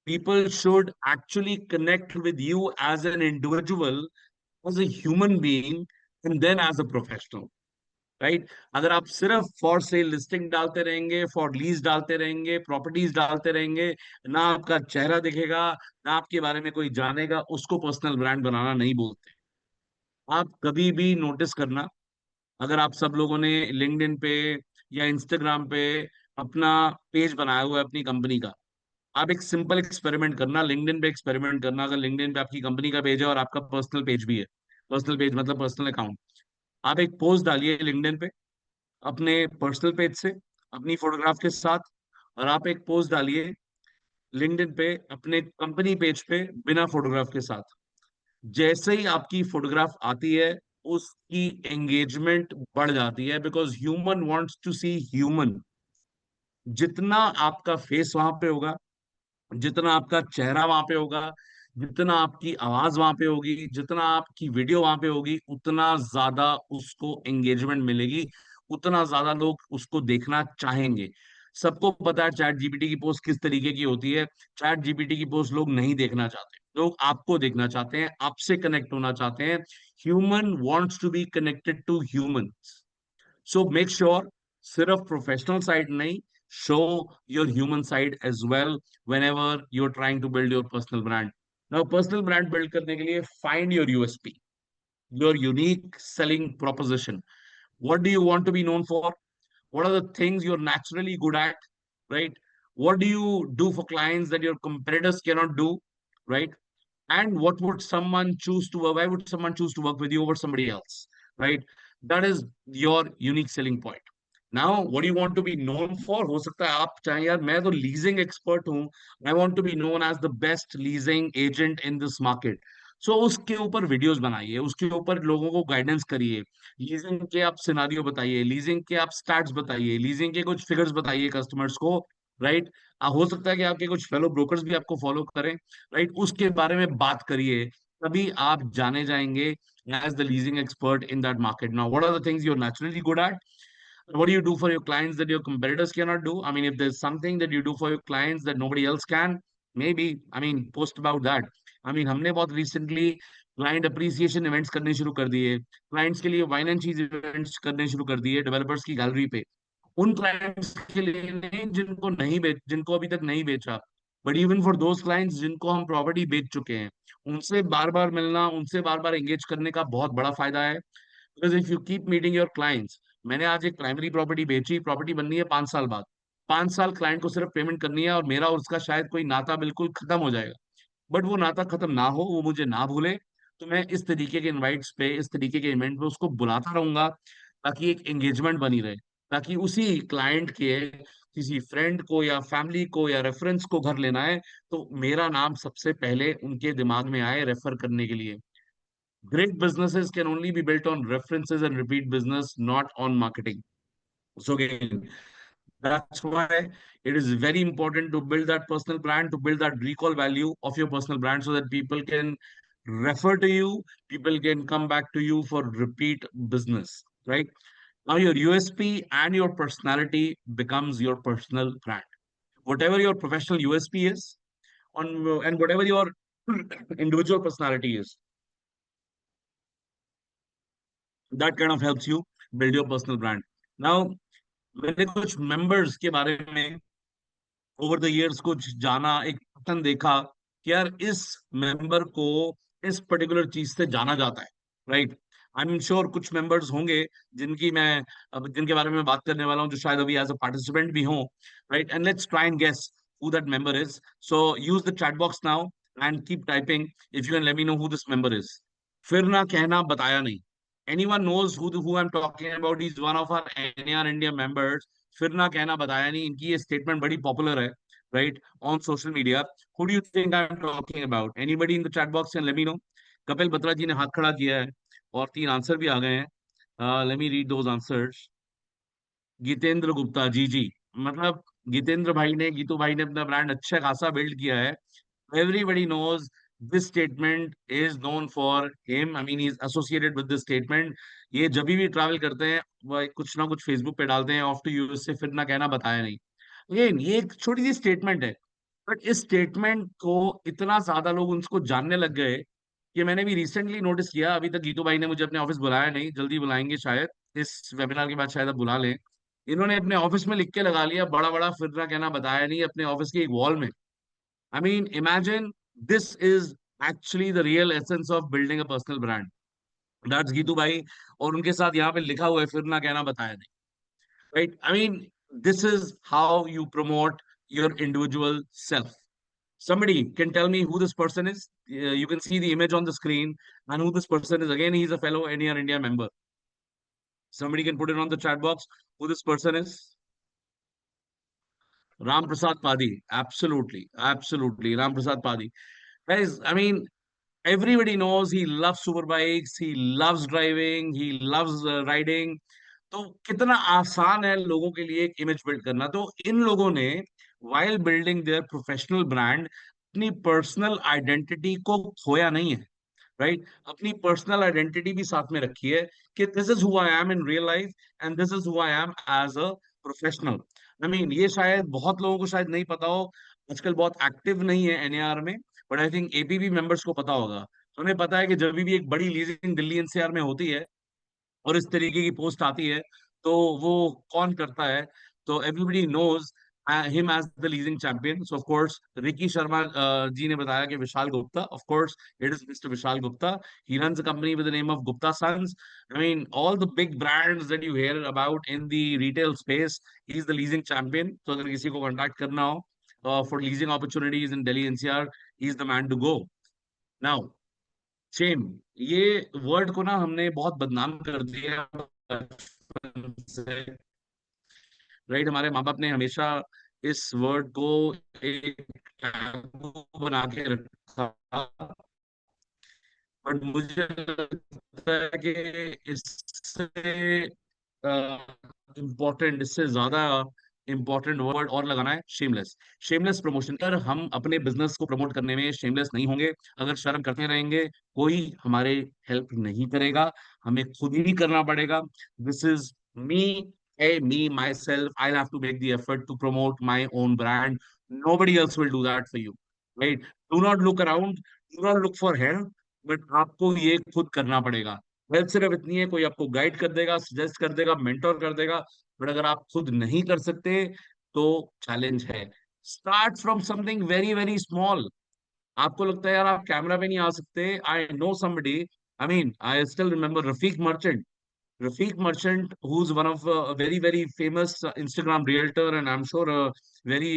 People should actually connect with you as an individual, as a human being, and then as a professional, right? अगर आप सिर्फ फॉर सेल लिस्टिंग डालते रहेंगे, फॉर लीज डालते रहेंगे, प्रॉपर्टीज डालते रहेंगे, ना आपका चेहरा दिखेगा, ना आपके बारे में कोई जानेगा, उसको पर्सनल ब्रांड बनाना नहीं बोलते। आप कभी भी नोटिस करना, अगर आप सब लोगों ने लिंक्डइन पे या इंस्टाग्राम पे अपना पेज बनाया हुआ है अपनी कंपनी का, आप एक सिंपल एक्सपेरिमेंट करना, लिंक्डइन पे एक्सपेरिमेंट करना। अगर लिंक्डइन पे आपकी कंपनी का पेज है और आपका पर्सनल पेज भी है, पर्सनल पेज मतलब पर्सनल अकाउंट, आप एक पोस्ट डालिए लिंक्डइन पे अपने पर्सनल पेज से, अपनी फोटोग्राफ के साथ, और आप एक पोस्ट डालिए लिंक्डइन पे अपने कंपनी पेज पे बिना फोटोग्राफ के साथ। जैसे ही आपकी फोटोग्राफ आती है, उसकी एंगेजमेंट बढ़ जाती है, because human wants to see human. जितना आपका फेस वहां पे होगा, जितना आपका चेहरा वहां पे होगा, जितना आपकी आवाज वहां पे होगी, जितना आपकी वीडियो वहां पे होगी, उतना ज्यादा उसको एंगेजमेंट मिलेगी, उतना ज्यादा लोग उसको देखना चाहेंगे। सबको पता है चैट जीपीटी की पोस्ट किस तरीके की होती है। चैट जीपीटी की पोस्ट लोग नहीं देखना चाहते, लोग आपको देखना चाहते हैं, आपसे कनेक्ट होना चाहते हैं। Human wants to be connected to human. So make sure, सिर्फ प्रोफेशनल साइड नहीं, show your human side as well whenever you're trying to build your personal brand. Now, personal brand build करने के लिए find your USP, your unique selling proposition. What do you want to be known for? What are the things you're naturally good at, right? What do you do for clients that your competitors cannot do, right? And what would someone choose to work? Why would someone choose to work with you over somebody else, right? That is your unique selling point. Now, what do you want to be known for? हो सकता है आप चाहें यार मैं तो leasing expert हूँ, I want to be known as the best leasing agent in this market. So उसके ऊपर वीडियोस बनाइए, उसके ऊपर लोगों को गाइडेंस करिए, लीजिंग के आप सिनारियो बताइए, लीजिंग के आप स्टैट्स बताइए, लीजिंग के कुछ फिगर्स बताइए कस्टमर्स को, राइट? हो सकता है कि आपके कुछ फेलो ब्रोकर्स भी आपको फॉलो करें, राइट? उसके बारे में बात करिए, तभी आप जाने जाएंगे as the leasing expert in that market. Now what are the things you are naturally good at? What do you do for your clients that your competitors cannot do? I mean, if there's something that you do for your clients that nobody else can, maybe, I mean, post about that. I mean, हमने बहुत recently client appreciation events करने शुरू कर दिए, clients के लिए wine and cheese events करने शुरू कर दिए developers की गैलरी पे। उन क्लाइंट्स के लिए नहीं जिनको नहीं बेच, जिनको अभी तक नहीं बेचा, but even for those clients जिनको हम प्रॉपर्टी बेच चुके हैं, उनसे बार बार मिलना, उनसे बार बार एंगेज करने का बहुत बड़ा फायदा है। Because if you keep meeting your clients, मैंने आज एक प्राइमरी प्रॉपर्टी बेची, प्रॉपर्टी बननी है 5 साल बाद, 5 साल क्लाइंट को सिर्फ पेमेंट करनी है, और मेरा और उसका शायद कोई नाता बिल्कुल खत्म हो जाएगा। बट वो नाता खत्म ना हो, वो मुझे ना भूले, तो मैं इस तरीके के इनवाइट्स पे, इस तरीके के इवेंट पे उसको बुलाता रहूंगा, ताकि एक एंगेजमेंट बनी रहे, ताकि उसी क्लाइंट के किसी फ्रेंड को या फैमिली को या रेफरेंस को घर लेना है, तो मेरा नाम सबसे पहले उनके दिमाग में आए रेफर करने के लिए। Great businesses can only be built on references and repeat business, not on marketing. So again, that's why it is very important to build that personal brand, to build that recall value of your personal brand so that people can refer to you, people can come back to you for repeat business, right? Now your USP and your personality becomes your personal brand. Whatever your professional USP is on and whatever your individual personality is, that kind of helps you build your personal brand. Now मैंने कुछ members के बारे में over the years कुछ जाना, एक pattern देखा कि यार इस मेंबर को इस पर्टिकुलर चीज से जाना जाता है, राइट? आई एम श्योर कुछ मेंबर्स होंगे जिनकी मैं अब जिनके बारे में बात करने वाला हूँ, जो शायद अभी एज अ पार्टिसिपेंट भी हों, right? And let's try and guess who that member is. So use the chat box now and keep typing if you can let me know who this member is. फिर ना कहना बताया नहीं. Anyone knows who I'm talking about? He's one of our NAR India members. फिर ना कहना बताया नहीं, इनकी ये स्टेटमेंट बड़ी पॉपुलर है, right, on social media. Who do you think I am talking about? Anybody in the chat box can let me know. Kapil Batra ji ने हाथ खड़ा किया है और 3 आंसर भी आ गए हैं. Let me read those answers. Geetendra Gupta ji, ji, मतलब गीतेंद्र भाई ने, गीतू भाई ने अपना ब्रांड अच्छा खासा बिल्ड किया है. Everybody knows this statement is known for him. I mean, he's associated with this statement. ये जब भी ट्रैवल करते हैं वो कुछ ना कुछ फेसबुक पे डालते हैं, ऑफ टू यूएस से फिर ना कहना बताया नहीं. अगेन ये एक छोटी सी स्टेटमेंट है, बट इस स्टेटमेंट को इतना ज्यादा लोग उसको जानने लग गए कि मैंने भी रिसेंटली नोटिस किया. अभी तक गीतू भाई ने मुझे अपने ऑफिस बुलाया नहीं, जल्दी बुलाएंगे शायद, इस वेबिनार के बाद शायद अब बुला लें. इन्होंने अपने ऑफिस में लिख के लगा लिया बड़ा बड़ा, फिर ना कहना बताया नहीं, अपने ऑफिस की एक वॉल में. I mean, imagine this is actually the real essence of building a personal brand. That's Gitu Bhai. और उनके साथ यहाँ पे लिखा हुआ है फिर ना कहना बताया नहीं. Right? I mean, this is how you promote your individual self. Somebody can tell me who this person is. You can see the image on the screen and who this person is. Again, he's a fellow NER India member. Somebody can put it on the chat box who this person is. Ram Prasad Padi. Absolutely. Absolutely. Ram Prasad Padi. Guys, I mean, everybody knows he loves super bikes, he loves driving, he loves riding. तो कितना आसान है लोगों के लिए एक image build करना. तो इन लोगों ने while building their professional brand अपनी पर्सनल आइडेंटिटी को खोया नहीं है, राइट? अपनी पर्सनल आइडेंटिटी भी साथ में रखी है कि this is who I am in real life and this is who I am as a professional. I mean, ये शायद बहुत लोगों को शायद नहीं पता हो, आजकल बहुत एक्टिव नहीं है एनएआर में, but I think APB members को पता होगा. उन्हें पता है कि जब भी एक बड़ी लीजिंग दिल्ली एनसीआर में होती है और इस तरीके की पोस्ट आती है, तो वो कौन करता है. तो everybody knows him as the leasing champion. So of course, Ricky Sharma ji ने बताया कि Vishal Gupta. Of course, it is Mr. Vishal Gupta. He runs a company with the name of Gupta Sons. I mean, all the big brands that you hear about in the retail space, he's the leasing champion. So अगर किसी को contact करना हो for leasing opportunities in Delhi NCR, he's the man to go. Now, shame, ये word को ना हमने बहुत बदनाम कर दिया बचपन से, राइट? हमारे माँ बाप ने हमेशा इस वर्ड को एक टैबू बना के रखा, बट मुझे लगता है कि इससे इम्पोर्टेंट, इससे ज्यादा इम्पोर्टेंट वर्ड और लगाना है, शेमलेस. Shameless promotion. अगर हम अपने बिजनेस को प्रमोट करने में शेमलेस नहीं होंगे, अगर शर्म करते रहेंगे, कोई हमारे हेल्प नहीं करेगा, हमें खुद ही करना पड़ेगा. This is me, me myself. I'll have to make the effort to promote my own brand. Nobody else will do that for you, right? Do not look around, do not look for help, but आपको ये खुद करना पड़ेगा. Help सिर्फ इतनी है, कोई आपको गाइड कर देगा, सजेस्ट कर देगा, मेंटोर कर देगा, बट अगर आप खुद नहीं कर सकते तो चैलेंज है. Start from something very very small. आपको लगता है यार आप कैमरा पे नहीं आ सकते. I know somebody, I mean, I still remember Rafiq merchant. Rafiq Merchant, who's one of a very, very famous Instagram realtor, and I'm sure a very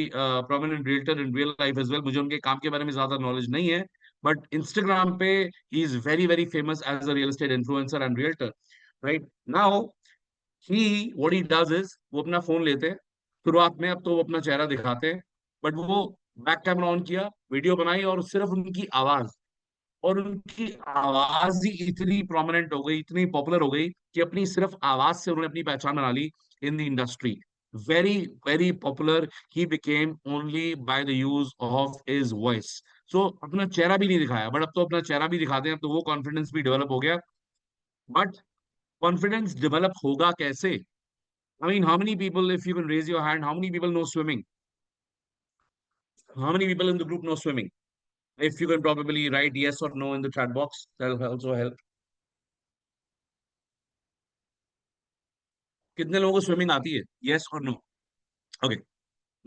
prominent realtor in real life as well. मुझे उनके काम के बारे में ज्यादा knowledge नहीं है, but Instagram पे he is very, very famous as a real estate influencer and realtor. Right now, he what he does is, वो अपना फोन लेते हैं शुरुआत में, अब तो वो अपना चेहरा दिखाते हैं, बट वो बैक कैमरा ऑन किया, वीडियो बनाई, और सिर्फ उनकी आवाज, और उनकी आवाज ही इतनी प्रोमिनेंट हो गई, इतनी पॉपुलर हो गई कि अपनी सिर्फ आवाज से उन्होंने अपनी पहचान बना ली in the industry. Very very popular he became only by the use of his voice. So अपना चेहरा भी नहीं दिखाया, बट अब तो अपना चेहरा भी दिखाते हैं, तो वो कॉन्फिडेंस भी डेवलप हो गया। बट कॉन्फिडेंस डेवलप होगा कैसे? I mean, how many people, if you can raise your hand, how many people know swimming? How many people in the group know swimming? If you can probably write yes or no in the chat box, that'll also help. कितने लोगों को swimming आती है? Yes or no? Okay.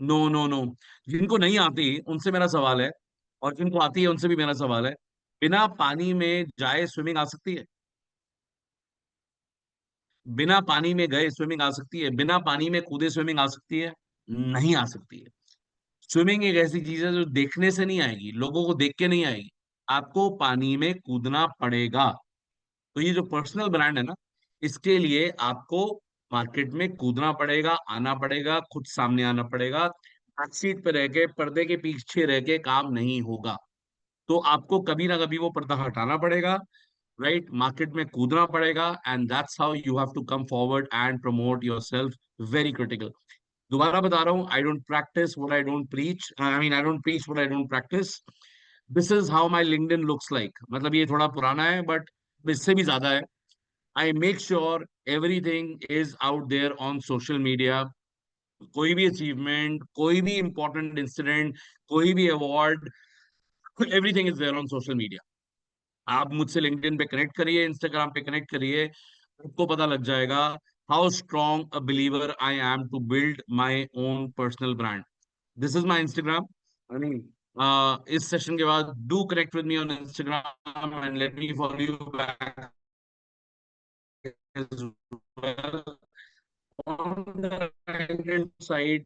No, no, no. जिनको नहीं आती उनसे मेरा सवाल है, और जिनको आती है उनसे भी मेरा सवाल है, बिना पानी में जाए स्विमिंग आ सकती है? बिना पानी में गए स्विमिंग आ सकती है? बिना पानी में कूदे स्विमिंग आ सकती है? नहीं आ सकती है। स्विमिंग एक ऐसी चीज है जो देखने से नहीं आएगी, लोगों को देख के नहीं आएगी, आपको पानी में कूदना पड़ेगा। तो ये जो पर्सनल ब्रांड है ना, इसके लिए आपको मार्केट में कूदना पड़ेगा, आना पड़ेगा, खुद सामने आना पड़ेगा। बैक सीट पे रह के, पर्दे के पीछे रह के काम नहीं होगा। तो आपको कभी ना कभी वो पर्दा हटाना पड़ेगा, राइट? मार्केट में कूदना पड़ेगा, and that's how you have to come forward and promote yourself. Very critical. दोबारा बता रहा हूँ, I don't practise what I don't preach, I mean I don't preach what I don't practise. This is how my LinkedIn looks like. मतलब ये थोड़ा पुराना है, but इससे भी ज्यादा है। I make sure everything is out there on social media. कोई भी अचीवमेंट, कोई भी इंपॉर्टेंट इंसिडेंट, कोई भी award, everything is there on social media. आप मुझसे लिंक्डइन पे कनेक्ट करिए, इंस्टाग्राम पे कनेक्ट करिए, आपको पता लग जाएगा how strong a believer I am to build my own personal brand. This is my Instagram. I mean, इस सेशन के बाद do connect with me on Instagram and let me follow you back as well. On the right-hand side,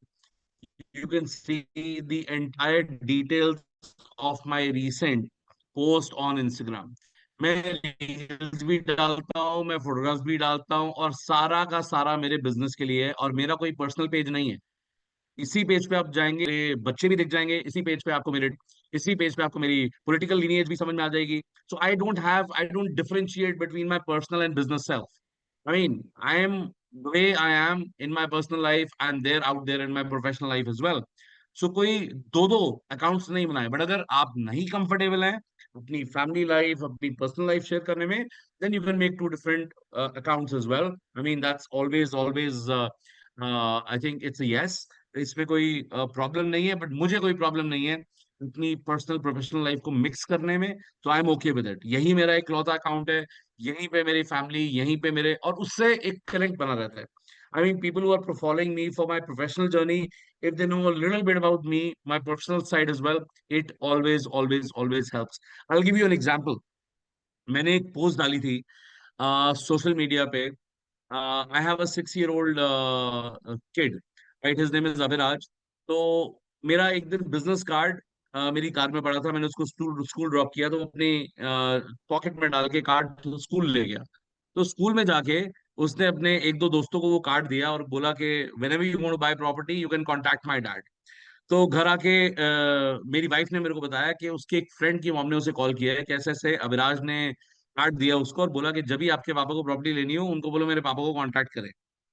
you can see the entire details of my recent post on Instagram. मैं reels भी डालता हूँ, मैं photographs भी डालता हूँ, और सारा का सारा मेरे बिजनेस के लिए है, और मेरा कोई पर्सनल पेज नहीं है। इसी पेज पे आप जाएंगे, मेरे बच्चे भी दिख जाएंगे, इसी पेज पे आपको मेरी पॉलिटिकल लीनिएज भी समझ में आ जाएगी। So I don't differentiate between my personal and business self. I mean, I am the way I am in my personal life and there out there in my professional life as well. So कोई दो दो accounts नहीं बनाए, but अगर आप नहीं comfortable हैं अपनी फैमिली लाइफ, अपनी पर्सनल लाइफ शेयर करने में, then you can make two different accounts as well. I mean, that's always always I think it's a yes. इसमें कोई प्रॉब्लम नहीं है, बट मुझे कोई प्रॉब्लम नहीं है अपनी पर्सनल प्रोफेशनल लाइफ को मिक्स करने में। तो I am okay with it. यही मेरा एक लौता अकाउंट है, यहीं पे मेरी फैमिली, यहीं पे मेरे, और उससे एक कनेक्ट बना रहता है। I mean, people who are following me for my professional journey, if they know a little bit about me, my personal side as well, it always always always helps. I will give you an example. मैंने एक post डाली थी social media पे। I have a 6 year old kid, right? His name is Abhiraj. तो मेरा एक दिन business card मेरी कार में पड़ा था, मैंने उसको स्कूल स्कूल ड्रॉप किया, तो वो अपनी पॉकेट में डाल के कार्ड स्कूल ले गया। तो स्कूल में जाके उसने अपने एक दो दोस्तों को वो कार्ड दिया और बोला कि whenever you want to buy property you can contact my dad। तो घर आके मेरी वाइफ ने मेरे को बताया कि उसके एक फ्रेंड की मॉम ने उसे कॉल किया है कि ऐसे ऐसे अविराज ने कार्ड दिया उसको, और बोला कि जब भी आपके पापा को प्रॉपर्टी लेनी हो उनको बोलो मेरे पापा को कांटेक्ट करें।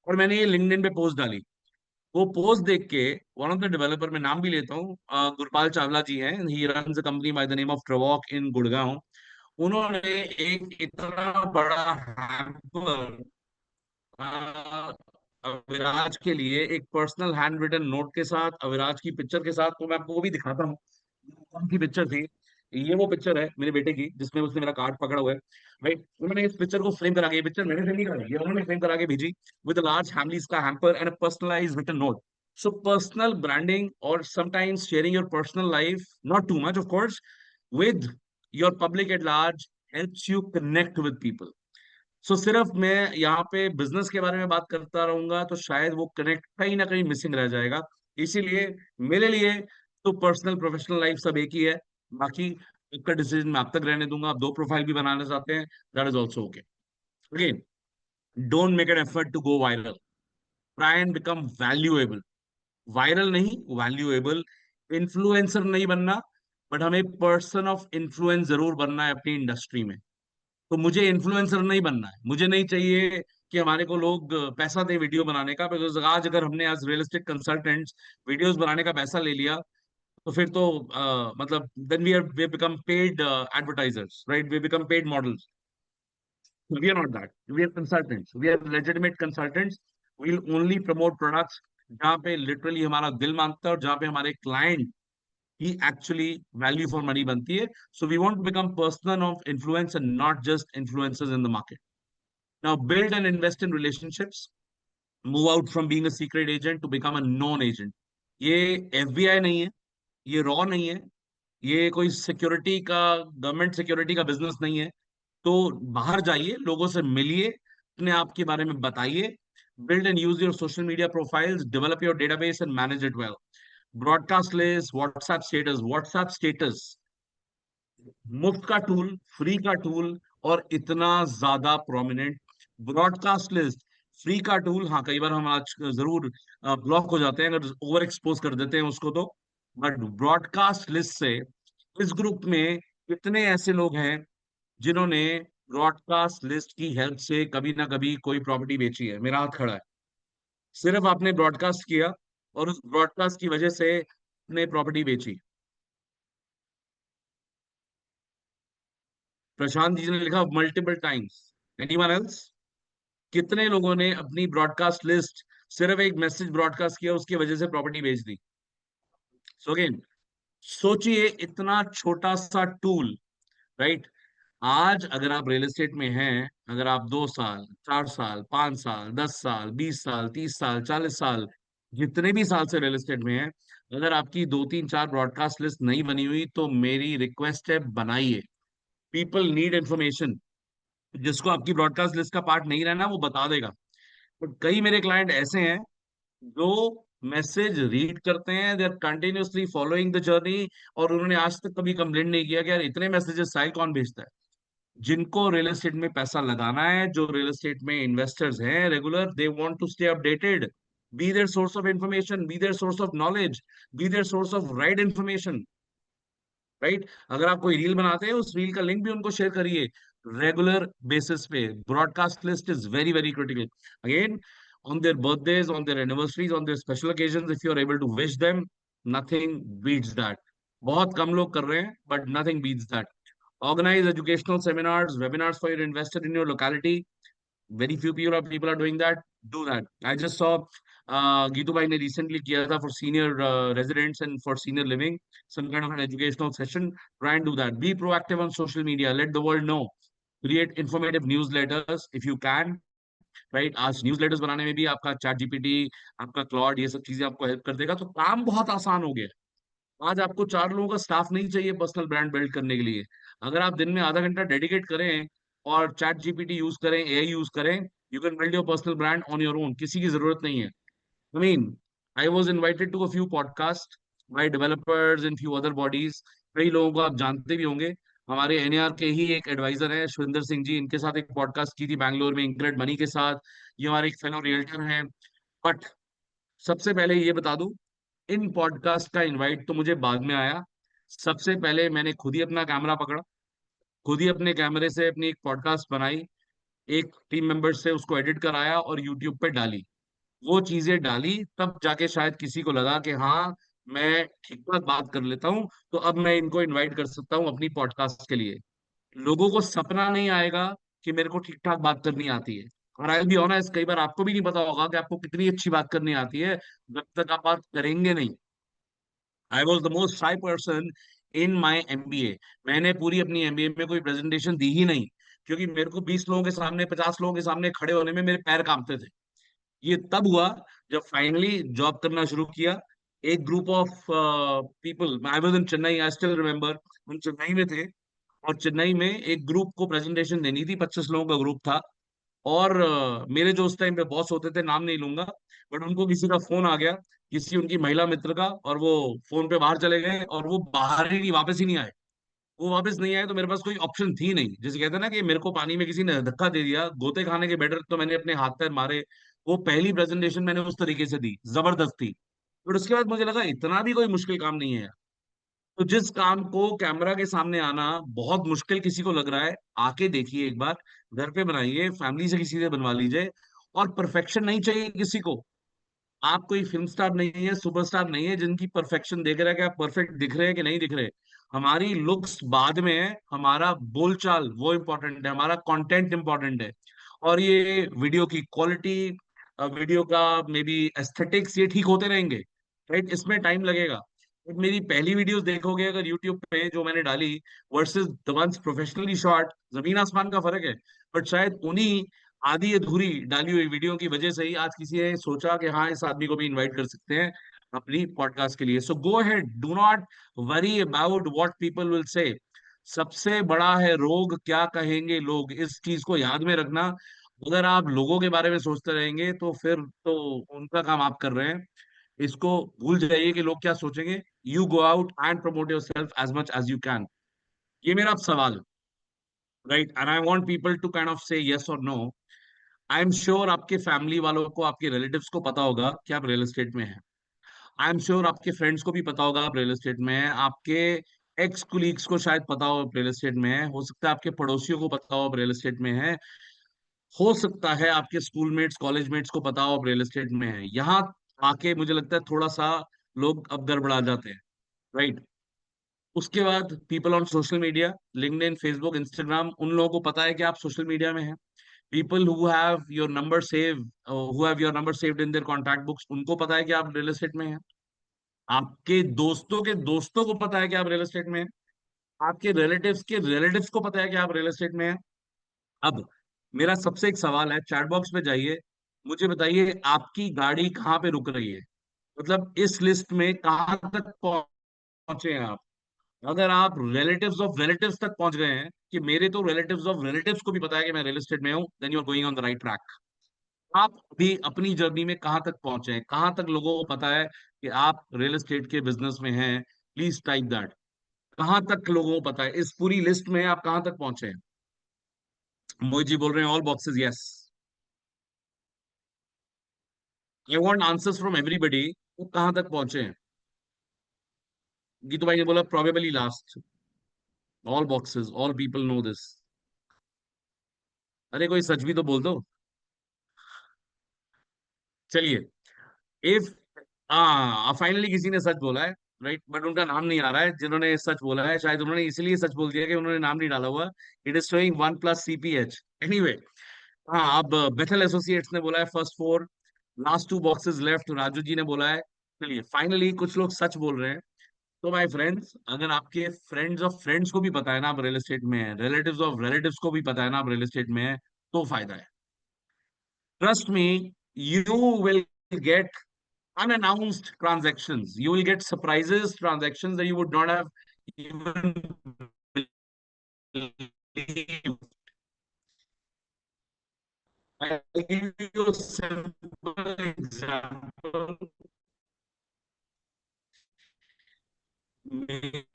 और मैंने ये लिंक्डइन पे पोस्ट डाली। वो पोस्ट देख के वन ऑफ द डेवलपर, मैं नाम भी लेता हूँ, गुरपाल चावला जी हैं, he runs a company by the name of ट्रवॉक इन गुड़गांव। उन्होंने एक इतना बड़ा हैम्पर अविराज के लिए, एक पर्सनल हैंड रिटन नोट के साथ, अविराज की पिक्चर के साथ, तो मैं आपको वो भी दिखाता हूँ। कौन सी पिक्चर थी? ये वो पिक्चर है मेरे बेटे की जिसमें उसने मेरा कार्ड पकड़ा हुआ है, राइट? उन्होंने इस पिक्चर को फ्रेम करा के, ये पिक्चर मैंने फ्रेम नहीं कराई, ये उन्होंने फ्रेम करा के भेजी, विद लार्ज फैमिलीज का hamper and a personalised written note. So personal branding, और sometimes sharing your personal life, not too much of course, with your public at large, helps you connect with people। सो सिर्फ मैं यहाँ पे business के बारे में बात करता रहूंगा तो शायद वो कनेक्ट कहीं ना कहीं मिसिंग रह जाएगा। इसीलिए मेरे लिए तो पर्सनल प्रोफेशनल लाइफ सब एक ही है। बाकी आपका डिसीजन मैं आप तक रहने दूंगा। आप दो प्रोफाइल भी बनाना चाहते हैं, that is also okay. Again, don't make an effort to go viral, try and become valuable. Viral नहीं, वैल्यूएबल। इन्फ्लुएंसर नहीं बनना, बट हमें पर्सन ऑफ इन्फ्लुएंस जरूर बनना है अपनी इंडस्ट्री में। तो मुझे इन्फ्लुएंसर नहीं बनना है, मुझे नहीं चाहिए कि हमारे को लोग पैसा दे वीडियो बनाने का, बिकॉज आज अगर हमने एज रियलिस्टिक कंसल्टेंट्स वीडियोस बनाने का पैसा ले लिया, तो फिर तो मतलब then we become paid advertisers, right? We become paid models. We are not that. We are consultants. We are legitimate consultants. We'll only promote products जहाँ पे लिटरली हमारा दिल मांगता है और जहाँ पे हमारे client he actually value for money बनती है. So we want to become person of influence and not just influencers in the market. Now build and invest in relationships. Move out from being a secret agent to become a known agent. ये FBI नहीं है, ये raw नहीं है, ये कोई security का, government security का बिजनेस नहीं है. तो बाहर जाइए, लोगों से मिलिए, अपने आप के बारे में बताइए. Build and use your social media profiles, develop your database and manage it well. Broadcast list, WhatsApp status, मुफ्त का टूल, फ्री का टूल, और इतना ज्यादा प्रोमिनेंट. ब्रॉडकास्ट लिस्ट, फ्री का टूल, हाँ कई बार हम आज जरूर ब्लॉक हो जाते हैं अगर ओवर एक्सपोज कर देते हैं उसको तो. बट ब्रॉडकास्ट लिस्ट से, इस ग्रुप में कितने ऐसे लोग हैं जिन्होंने ब्रॉडकास्ट लिस्ट की हेल्प से कभी ना कभी कोई प्रॉपर्टी बेची है? मेरा हाथ खड़ा है. सिर्फ आपने ब्रॉडकास्ट किया और उस ब्रॉडकास्ट की वजह से आपने प्रॉपर्टी बेची. प्रशांत जी ने लिखा मल्टीपल टाइम्स. Anyone else? कितने लोगों ने अपनी ब्रॉडकास्ट लिस्ट, सिर्फ एक मैसेज ब्रॉडकास्ट किया, उसकी वजह से प्रॉपर्टी बेच दी? सो अगेन, सोचिए, इतना छोटा सा टूल, राइट? आज अगर आप रियल एस्टेट में हैं, अगर आप 2 साल, 4 साल, 5 साल, 10 साल, 20 साल, 30 साल, 40 साल, जितने भी साल से रियल एस्टेट में हैं, अगर आपकी 2 3 4 ब्रॉडकास्ट लिस्ट नहीं बनी हुई, तो मेरी रिक्वेस्ट है, बनाइए. People need information. जिसको आपकी ब्रॉडकास्ट लिस्ट का पार्ट नहीं रहना, वो बता देगा. बट कई मेरे क्लाइंट ऐसे हैं जो मैसेज रीड करते हैं, they are continuously following the journey, और उन्होंने आज तक कभी कंप्लेंट नहीं किया कि यार इतने मैसेजेस साइल कौन भेजता है. जिनको रियल एस्टेट में पैसा लगाना है, जो रियल एस्टेट में इन्वेस्टर्स हैं regular, they want to stay updated. Be their source of information, be their source of knowledge, be their source of right information, right? अगर आप कोई रील बनाते हैं, उस रील का लिंक भी उनको शेयर करिए रेगुलर बेसिस पे. Broadcast list is very very critical. Again, on their birthdays, on their anniversaries, on their special occasions, if you are able to wish them, nothing beats that. बहुत कम लोग कर रहे हैं, but nothing beats that. Organize educational seminars, webinars for your investor in your locality. Very few people are doing that. Do that. I just saw Geetu bhai ne recently kiya tha for senior residents and for senior living, some kind of an educational session. Try and do that. Be proactive on social media. Let the world know. Create informative newsletters if you can. Right? आज newsletters बनाने में भी आपका chat GPT, आपका Claude, ये सब चीजें आपको हेल्प कर देगा, तो काम बहुत आसान हो गया है. आज आपको 4 लोगों का स्टाफ नहीं चाहिए पर्सनल ब्रांड बिल्ड करने के लिए. अगर आप दिन में आधा घंटा डेडिकेट करें और चैट जीपीटी यूज करें, एआई यूज करें, you can build your personal brand on your own. किसी की जरूरत नहीं है. I mean, I was invited to a few podcasts by developers and few other bodies. कई लोगों को आप जानते भी होंगे. हमारे एनएआर के ही एक एडवाइजर हैं शुविंदर सिंह जी, इनके साथ एक पॉडकास्ट की थी बैंगलोर में इंक्रेड मनी के साथ. ये हमारे एक फेलो रियल्टर हैं. बट सबसे पहले ये बता दूं, इन पॉडकास्ट का इनवाइट तो मुझे बाद में आया. सबसे पहले मैंने खुद ही अपना कैमरा पकड़ा, खुद ही अपने कैमरे से अपनी एक पॉडकास्ट बनाई, एक टीम मेंबर से उसको एडिट कराया और यूट्यूब पे डाली. वो चीजें डाली, तब जाके शायद किसी को लगा कि हाँ, मैं ठीक ठाक बात कर लेता हूँ, तो अब मैं इनको इनवाइट कर सकता हूँ अपनी पॉडकास्ट के लिए. लोगों को सपना नहीं आएगा कि मेरे को ठीक ठाक बात करनी आती है. और आई बी ऑनेस्ट, कई बार आपको भी नहीं पता होगा कि आपको कितनी अच्छी बात करनी आती है, जब तक आप बात करेंगे नहीं. आई वॉज द मोस्ट शाई पर्सन इन माई एमबीए. मैंने पूरी अपनी एमबीए में कोई प्रेजेंटेशन दी ही नहीं, क्योंकि मेरे को 20 लोगों के सामने, 50 लोगों के सामने खड़े होने में मेरे पैर कांपते थे. ये तब हुआ जब फाइनली जॉब करना शुरू किया. एक group of people, I was in Chennai, I still remember, हम चेन्नई में थे, और चेन्नई में एक ग्रुप को प्रेजेंटेशन देनी थी. 25 लोगों का ग्रुप था. और मेरे जो उस टाइम पे बॉस होते थे, नाम नहीं लूंगा, बट उनको किसी का फोन आ गया, किसी उनकी महिला मित्र का, और वो फोन पे बाहर चले गए और वो बाहर ही नहीं, वापस ही नहीं आए. वो वापस नहीं आए तो मेरे पास कोई ऑप्शन थी नहीं। जैसे कहते हैं ना कि मेरे को पानी में किसी ने धक्का दे दिया, गोते खाने के बेटर तो मैंने अपने हाथ पैर मारे। वो पहली प्रेजेंटेशन मैंने उस तरीके से दी, जबरदस्त थी। बट उसके बाद मुझे लगा इतना भी कोई मुश्किल काम नहीं है। तो जिस काम को कैमरा के सामने आना बहुत मुश्किल किसी को लग रहा है, आके देखिए एक बार, घर पे बनाइए, फैमिली से किसी से बनवा लीजिए। और परफेक्शन नहीं चाहिए किसी को। आप कोई फिल्म स्टार नहीं है, सुपरस्टार नहीं है जिनकी परफेक्शन देख रहा है कि आप परफेक्ट दिख रहे हैं कि नहीं दिख रहे। हमारी लुक्स बाद में है, हमारा बोलचाल वो इम्पोर्टेंट है, हमारा कंटेंट इम्पोर्टेंट है। और ये वीडियो की क्वालिटी, वीडियो का मे बी एस्थेटिक्स, ये ठीक होते रहेंगे, राइट? इसमें टाइम लगेगा। बट मेरी पहली वीडियोस देखोगे अगर यूट्यूब पे जो मैंने डाली versus the ones professionally shot, जमीन आसमान का फर्क है। बट शायद उन्हीं आधी अधूरी डाली हुई वीडियो की वजह से ही आज किसी ने सोचा कि हाँ, इस आदमी को भी इनवाइट कर सकते हैं अपनी पॉडकास्ट के लिए। So go ahead, do not worry about what people will say. सबसे बड़ा है रोग क्या कहेंगे लोग, इस चीज को याद में रखना। अगर आप लोगों के बारे में सोचते रहेंगे तो फिर तो उनका काम आप कर रहे हैं। इसको भूल जाइए कि लोग क्या सोचेंगे। You go out and promote yourself as much as you can. ये मेरा सवाल, right? And I want people to kind of say yes और नो। आई एम श्योर आपके फैमिली वालों को, आपके रिलेटिव्स को पता होगा कि आप रियल एस्टेट में हैं। आई एम श्योर आपके फ्रेंड्स को भी पता होगा आप रियल एस्टेट में हैं। आपके एक्स कुलीग्स को शायद पता हो आप रियल एस्टेट में हैं। हो सकता है आपके पड़ोसियों को पता हो आप रियल एस्टेट में हैं। हो सकता है आपके स्कूलमेट्स, कॉलेजमेट्स को पता हो आप रियल एस्टेट में हैं। यहाँ आके मुझे लगता है थोड़ा सा लोग अब गड़बड़ा जाते हैं, राइट? उसके बाद people on social media, LinkedIn, Facebook, Instagram, उन लोगों को पता है कि आप सोशल मीडिया में हैं। People who have your number save, who have your number saved in their contact books, उनको पता है कि आप रियल एस्टेट में हैं। आपके दोस्तों के दोस्तों को पता है कि आप रियल एस्टेट में हैं। आपके रिलेटिव्स के रिलेटिव्स को पता है कि आप रियल एस्टेट में हैं। अब मेरा सबसे एक सवाल है, चैट बॉक्स पे जाइए, मुझे बताइए आपकी गाड़ी कहाँ पे रुक रही है। मतलब इस लिस्ट में कहाँ तक पहुंचे हैं आप। अगर आप रिलेटिव्स ऑफ रिलेटिव्स तक पहुंच गए हैं कि मेरे तो रिलेटिव्स ऑफ रिलेटिव्स को भी पता है कि मैं रियल एस्टेट में हूं, then you are going on the right track. आप भी अपनी जर्नी में कहाँ तक पहुंचे हैं, कहाँ तक लोगों को पता है कि आप रियल एस्टेट के बिजनेस में हैं। Please type that. कहाँ तक लोगों को पता है, इस पूरी लिस्ट में आप कहाँ तक पहुंचे हैं। मोहित जी बोल रहे हैं all boxes yes. I want answers from everybody, वो कहाँ तक पहुंचे हैं। गीतू भाई ने बोला probably last. All boxes, all people know this. अरे कोई सच भी तो बोल दो। चलिए, इफ फाइनली किसी ने सच बोला है, राइट? बट उनका नाम नहीं आ रहा है जिन्होंने सच बोला है। शायद उन्होंने इसलिए सच बोल दिया कि उन्होंने नाम नहीं डाला हुआ। It is showing 1+CPH। Anyway, हाँ, अब बेथल एसोसिएट्स ने बोला है first four, last two boxes left, Raju ji ने बोला है। चलिए, फाइनली कुछ लोग सच बोल रहे हैं। तो माय फ्रेंड्स, अगर आपके फ्रेंड्स ऑफ फ्रेंड्स को भी पता है ना आप रियल एस्टेट में है, रिलेटिव्स ऑफ रिलेटिव्स को भी पता है ना आप रियल एस्टेट में है, तो फायदा है। Trust me, you will get unannounced transactions. You will get surprises, transactions that you would not have even believed. I'll give you a simple example. मेरे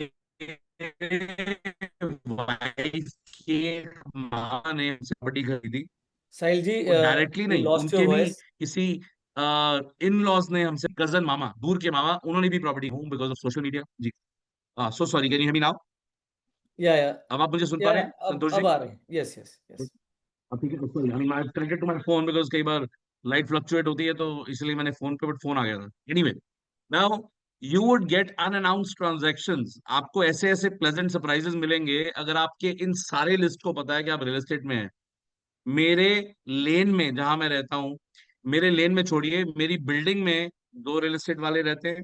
वाइफ के माँ ने हमसे प्रॉपर्टी खरीदी। साहिल जी, वो डायरेक्टली we नहीं, lost your उनके भी voice. किसी इन लॉज ने हमसे, कजन मामा, दूर के मामा, उन्होंने भी प्रॉपर्टी हूँ बिकॉज ऑफ सोशल मीडिया जी। So sorry, can you hear me now? Yeah, yeah, अब आप मुझे सुन पा yeah, रहे yeah. हैं अब संतोष जी? अब आ रहे हैं. Yes, yes, yes. ठीक है, sorry, I mean I connected to my phone because कई बार लाइट फ्लक्चुएट होती है, तो इसलिए मैंने फोन पे, बट फोन आ गया था। Anyway, now you would get unannounced transactions. आपको ऐसे ऐसे प्लेजेंट सरप्राइजेस मिलेंगे अगर आपके इन सारे लिस्ट को पता है कि आप रियल एस्टेट में हैं। मेरे लेन में जहां मैं रहता हूँ, मेरे लेन में छोड़िए, मेरी बिल्डिंग में दो रियल एस्टेट वाले रहते हैं।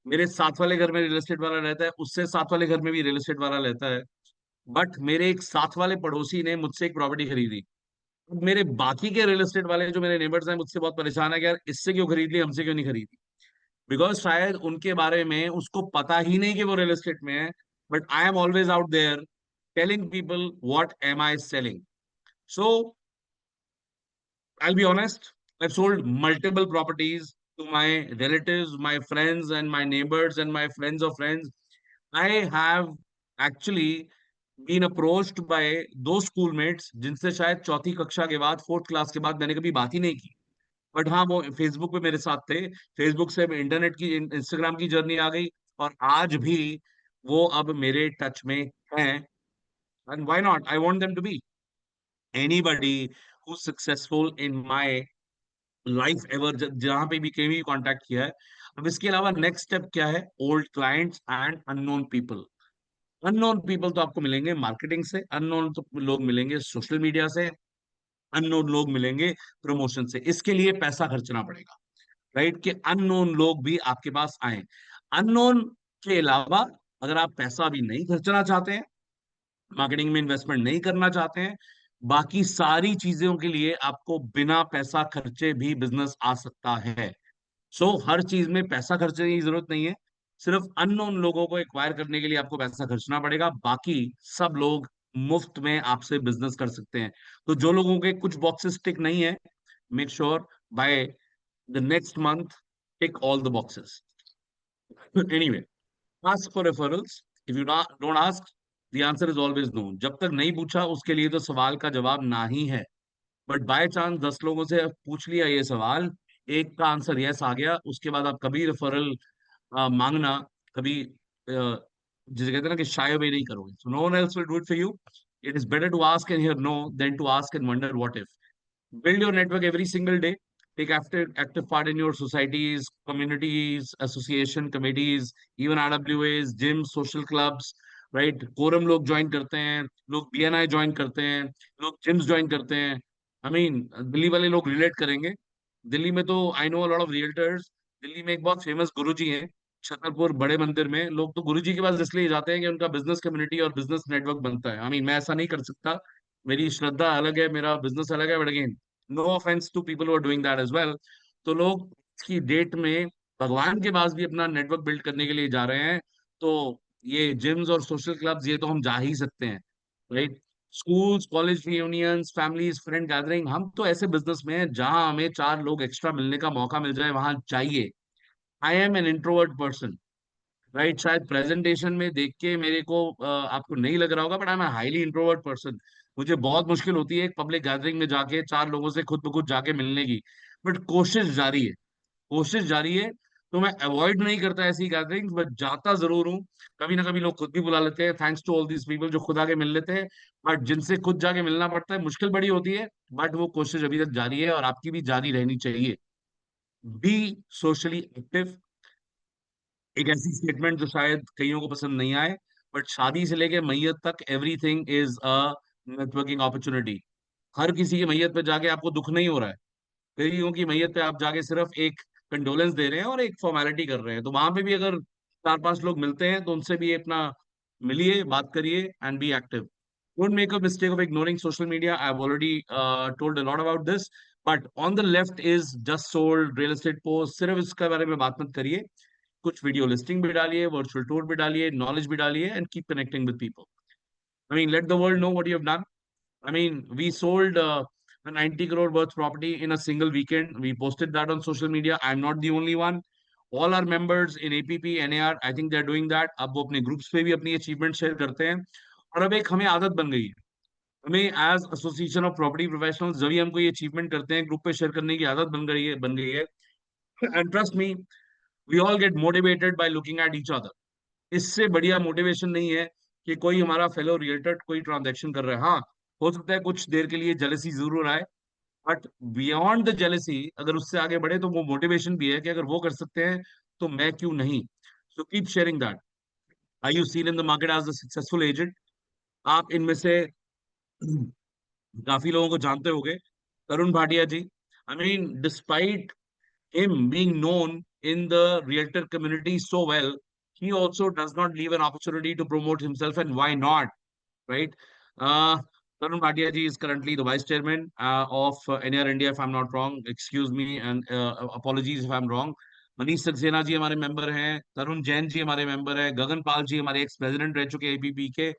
मेरे साथ वाले घर में रियल एस्टेट वाला रहता है, उससे साथ वाले घर में भी रियल एस्टेट वाला रहता है। बट मेरे एक साथ वाले पड़ोसी ने मुझसे एक प्रॉपर्टी खरीदी। अब मेरे बाकी के रियल एस्टेट वाले जो मेरे नेबर्स हैं मुझसे बहुत परेशान है कि यार इससे क्यों खरीद ली, हमसे क्यों नहीं खरीदी। बिकॉज शायद उनके बारे में उसको पता ही नहीं कि वो रियल एस्टेट में है। But I am always out there telling people what am I selling. So I'll be honest, I've sold multiple properties to my relatives, my friends, and my neighbors, and my friends of friends. I have actually been approached by दो schoolmates जिनसे शायद चौथी कक्षा के बाद, fourth class के बाद मैंने कभी बात ही नहीं की, बट हाँ वो फेसबुक पे मेरे साथ थे। फेसबुक से इंटरनेट की, इंस्टाग्राम की जर्नी आ गई, और आज भी वो अब मेरे टच में हैं। And why not, I want them to be anybody who successful in my life ever, जहां पे भी कहीं भी कांटेक्ट किया है। अब इसके अलावा नेक्स्ट स्टेप क्या है? Old clients and unknown people. Unknown people तो आपको मिलेंगे मार्केटिंग से, अननोन तो लोग मिलेंगे सोशल मीडिया से, अननोन लोग मिलेंगे प्रमोशन से। इसके लिए पैसा खर्चना पड़ेगा, राइट, कि अननोन लोग भी आपके पास आए। अननोन के अलावा अगर आप पैसा भी नहीं खर्चना चाहते हैं, मार्केटिंग में इन्वेस्टमेंट नहीं करना चाहते हैं, बाकी सारी चीजों के लिए आपको बिना पैसा खर्चे भी बिजनेस आ सकता है। सो हर चीज में पैसा खर्चने की जरूरत नहीं है, सिर्फ अननोन लोगों को एक्वायर करने के लिए आपको पैसा खर्चना पड़ेगा, बाकी सब लोग मुफ्त में आपसे बिजनेस कर सकते हैं। तो जो लोगों के कुछ बॉक्सेस टिक नहीं है, make sure by the next month tick all the boxes. Anyway, ask for referrals. If you don't ask, the answer is always no. जब तक नहीं पूछा उसके लिए तो सवाल का जवाब ना ही है। बट बाय चांस 10 लोगों से पूछ लिया ये सवाल, एक का आंसर यस आ गया, उसके बाद आप कभी रेफरल मांगना, कभी जिसे कहते हैं ना कि शाय अवे नहीं करोगे। So no one else will do it for you. It is better to ask and hear no than to ask and wonder what if. Build your network every single day. Take active part in your societies, communities, association committees, even RWAs, gyms, social clubs, right? Quorum लोग join करते हैं, लोग BNI join करते हैं, लोग gyms join करते हैं। I mean, Delhi वाले लोग रिलेट करेंगे। दिल्ली में तो I know a lot of realtors. Delhi में एक बहुत फेमस गुरुजी हैं छतरपुर बड़े मंदिर में। लोग तो गुरुजी के पास इसलिए जाते हैं कि उनका बिजनेस कम्युनिटी और बिजनेस नेटवर्क बनता है। आई मीन, मैं ऐसा नहीं कर सकता, मेरी श्रद्धा अलग है, मेरा बिजनेस अलग है, but again no offence to people who are doing that as well. तो लोग की डेट में भगवान के पास भी अपना नेटवर्क बिल्ड करने के लिए जा रहे हैं। तो ये जिम्स और सोशल क्लब्स, ये तो हम जा ही सकते हैं, right? Schools, college reunions, families, friend gathering, हम तो ऐसे बिजनेस में हैं जहां हमें चार लोग एक्स्ट्रा मिलने का मौका मिल जाए वहां चाहिए। I am an introvert person, right? शायद प्रेजेंटेशन में देख के मेरे को आपको नहीं लग रहा होगा, but I M highly introvert person. मुझे बहुत मुश्किल होती है एक पब्लिक गैदरिंग में जाके चार लोगों से खुद ब खुद जाके मिलने की, बट कोशिश जारी है, कोशिश जारी है। तो मैं अवॉइड नहीं करता ऐसी गैदरिंग्स, बट जाता जरूर हूँ। कभी ना कभी लोग खुद भी बुला लेते हैं, thanks to all these people जो खुद आके मिल लेते हैं। बट जिनसे खुद जाके मिलना पड़ता है, मुश्किल बड़ी होती है, बट वो कोशिश अभी तक जारी है और आपकी भी जारी रहनी चाहिए। Be socially active. एक ऐसी स्टेटमेंट जो शायद कईयों को पसंद नहीं आए, बट शादी से लेके मैयत तक everything is a networking opportunity. हर किसी की मैयत पे जाके आपको दुख नहीं हो रहा है, कईयों की मैयत पे आप जाके सिर्फ एक कंडोलेंस दे रहे हैं और एक फॉर्मेलिटी कर रहे हैं। तो वहां पे भी अगर चार पांच लोग मिलते हैं तो उनसे भी अपना मिलिए, बात करिए and be active. Don't make a mistake of ignoring social media. I've already told a lot about this. But on the left is just sold real estate post. सिर्फ इसके बारे में बात मत करिए, कुछ वीडियो लिस्टिंग भी डालिए, वर्चुअल टूर भी डालिए, नॉलेज भी डालिए, and keep connecting with people. I mean, let the world know what you have done. I mean, we sold a 90 crore worth property in a single weekend. We posted that on social media. I'm not the only one. All our members in APP, NAR, I think they're doing that. अब वो अपने groups पे भी अपनी achievement share करते हैं। और अब एक हमें आदत बन गई है, हमें as association of property professionals, जब भी हम कोई अचीवमेंट करते हैं ग्रुप पे शेयर करने की आदत बन गई है। And trust me, we all get motivated by looking at each other. इससे बढ़िया मोटिवेशन नहीं है कि कोई हमारा फेलो रियल्टर कोई ट्रांजैक्शन कर रहा है। हाँ, हो सकता है कुछ देर के लिए जेलसी जरूर आए, बट बियॉन्ड द जेलसी अगर उससे आगे बढ़े तो वो मोटिवेशन भी है कि अगर वो कर सकते हैं तो मैं क्यों नहीं। So keep sharing that. Are you seen in the market as a successful agent? आप इनमें से काफी लोगों को जानते होंगे। Tarun Bhatia ji, I mean, despite him being known in the realtor community so well, he also does not leave an opportunity to promote himself, and why not, right? Tarun Bhatia ji is currently the vice chairman of NR India, if I'm not wrong. Excuse me and apologies if I'm wrong. Manish Saxena ji हमारे member हैं, तरुण जैन जी हमारे member हैं, गगन पाल जी हमारे ex president रह चुके हैं APP के।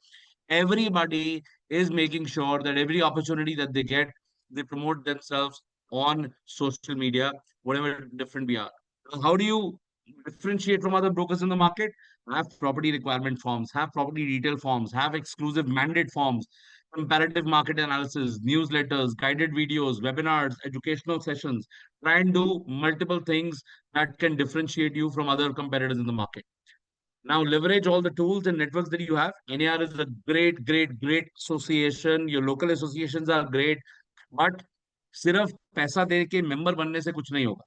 Everybody is making sure that every opportunity that they get, they promote themselves on social media, whatever different we are. How do you differentiate from other brokers in the market? Have property requirement forms, have property detail forms, have exclusive mandate forms, comparative market analysis, newsletters, guided videos, webinars, educational sessions. Try and do multiple things that can differentiate you from other competitors in the market. Now leverage all the tools and networks that you have. NAR is a great, great, great association. Your local associations are great, but सिर्फ पैसा दे के member बनने से कुछ नहीं होगा.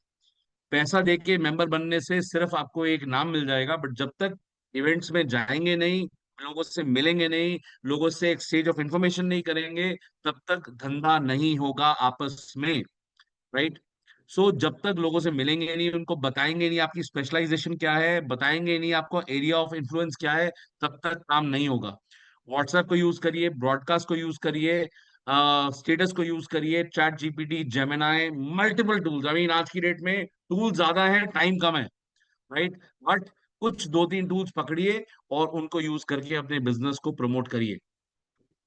पैसा दे के मेंबर बनने से सिर्फ आपको एक नाम मिल जाएगा, बट जब तक इवेंट्स में जाएंगे नहीं, लोगों से मिलेंगे नहीं, लोगों से एक्सचेंज ऑफ इंफॉर्मेशन नहीं करेंगे, तब तक धंधा नहीं होगा आपस में. राइट. सो जब तक लोगों से मिलेंगे नहीं, उनको बताएंगे नहीं आपकी स्पेशलाइजेशन क्या है, बताएंगे नहीं आपको एरिया ऑफ इन्फ्लुएंस क्या है, तब तक काम नहीं होगा. व्हाट्सएप को यूज करिए, ब्रॉडकास्ट को यूज करिए, स्टेटस को यूज करिए, chat GPT, Gemini, multiple tools. I mean आज की डेट में टूल ज्यादा है, टाइम कम है. राइट. बट कुछ दो तीन टूल्स पकड़िए और उनको यूज करके अपने बिजनेस को प्रमोट करिए.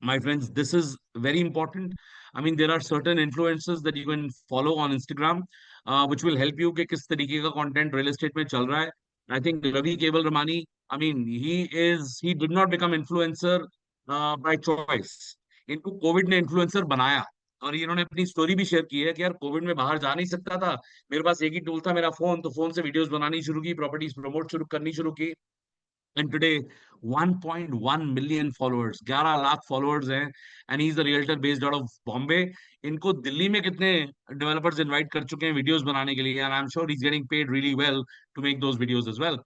My friends, this is very important. I mean, there are certain influencers that you can follow on Instagram, which will help you कि किस तरीके का content real estate में चल रहा है. I think Ravi Keval Ramani, I mean, he did not become influencer by choice. इनको Covid ने इन्फ्लुएंसर बनाया. और इन्होंने अपनी स्टोरी भी शेयर की है कि यार कोविड में बाहर जा नहीं सकता था, मेरे पास एक ही टूल था, मेरा फोन, तो फोन से वीडियोस बनानी शुरू की, प्रॉपर्टीज प्रमोट शुरू करनी शुरू की. And today 1.1 million followers, 11 lakh followers हैं, and he's a realtor based out of Bombay. इनको दिल्ली में कितने developers invite कर चुके हैं videos बनाने के लिए, and I'm sure he's getting paid really well to make those videos as well.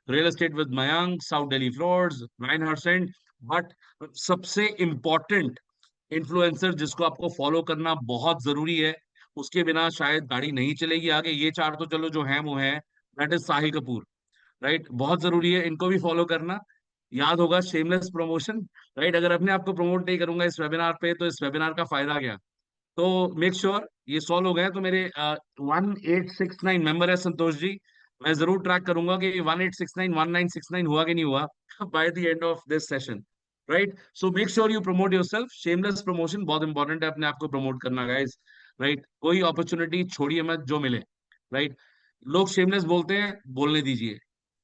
Real estate with Mayank, South Delhi floors, 9%. But सबसे important influencer जिसको आपको follow करना बहुत जरूरी है, उसके बिना शायद गाड़ी नहीं चलेगी आगे. ये चार तो चलो जो है वो है, that is Sahil Kapoor. Right. बहुत जरूरी है इनको भी फॉलो करना. याद होगा शेमलेस प्रमोशन. राइट. अगर अपने आप को प्रमोट नहीं करूंगा इस वेबिनार पे, तो इस वेबिनार का फायदा क्या? तो मेक श्योर ये 100 लोग हैं तो मेरे 1869 मेंबर है संतोष जी. मैं जरूर ट्रैक करूंगा कि 1869 हुआ कि नहीं हुआ by the end of this session. Right. So make sure you promote yourself. Shameless promotion बहुत इंपॉर्टेंट है, अपने आप को प्रमोट करना गाइस. राइट. कोई अपॉर्चुनिटी छोड़िए मत जो मिले. राइट. लोग शेमलेस बोलते हैं, बोलने दीजिए.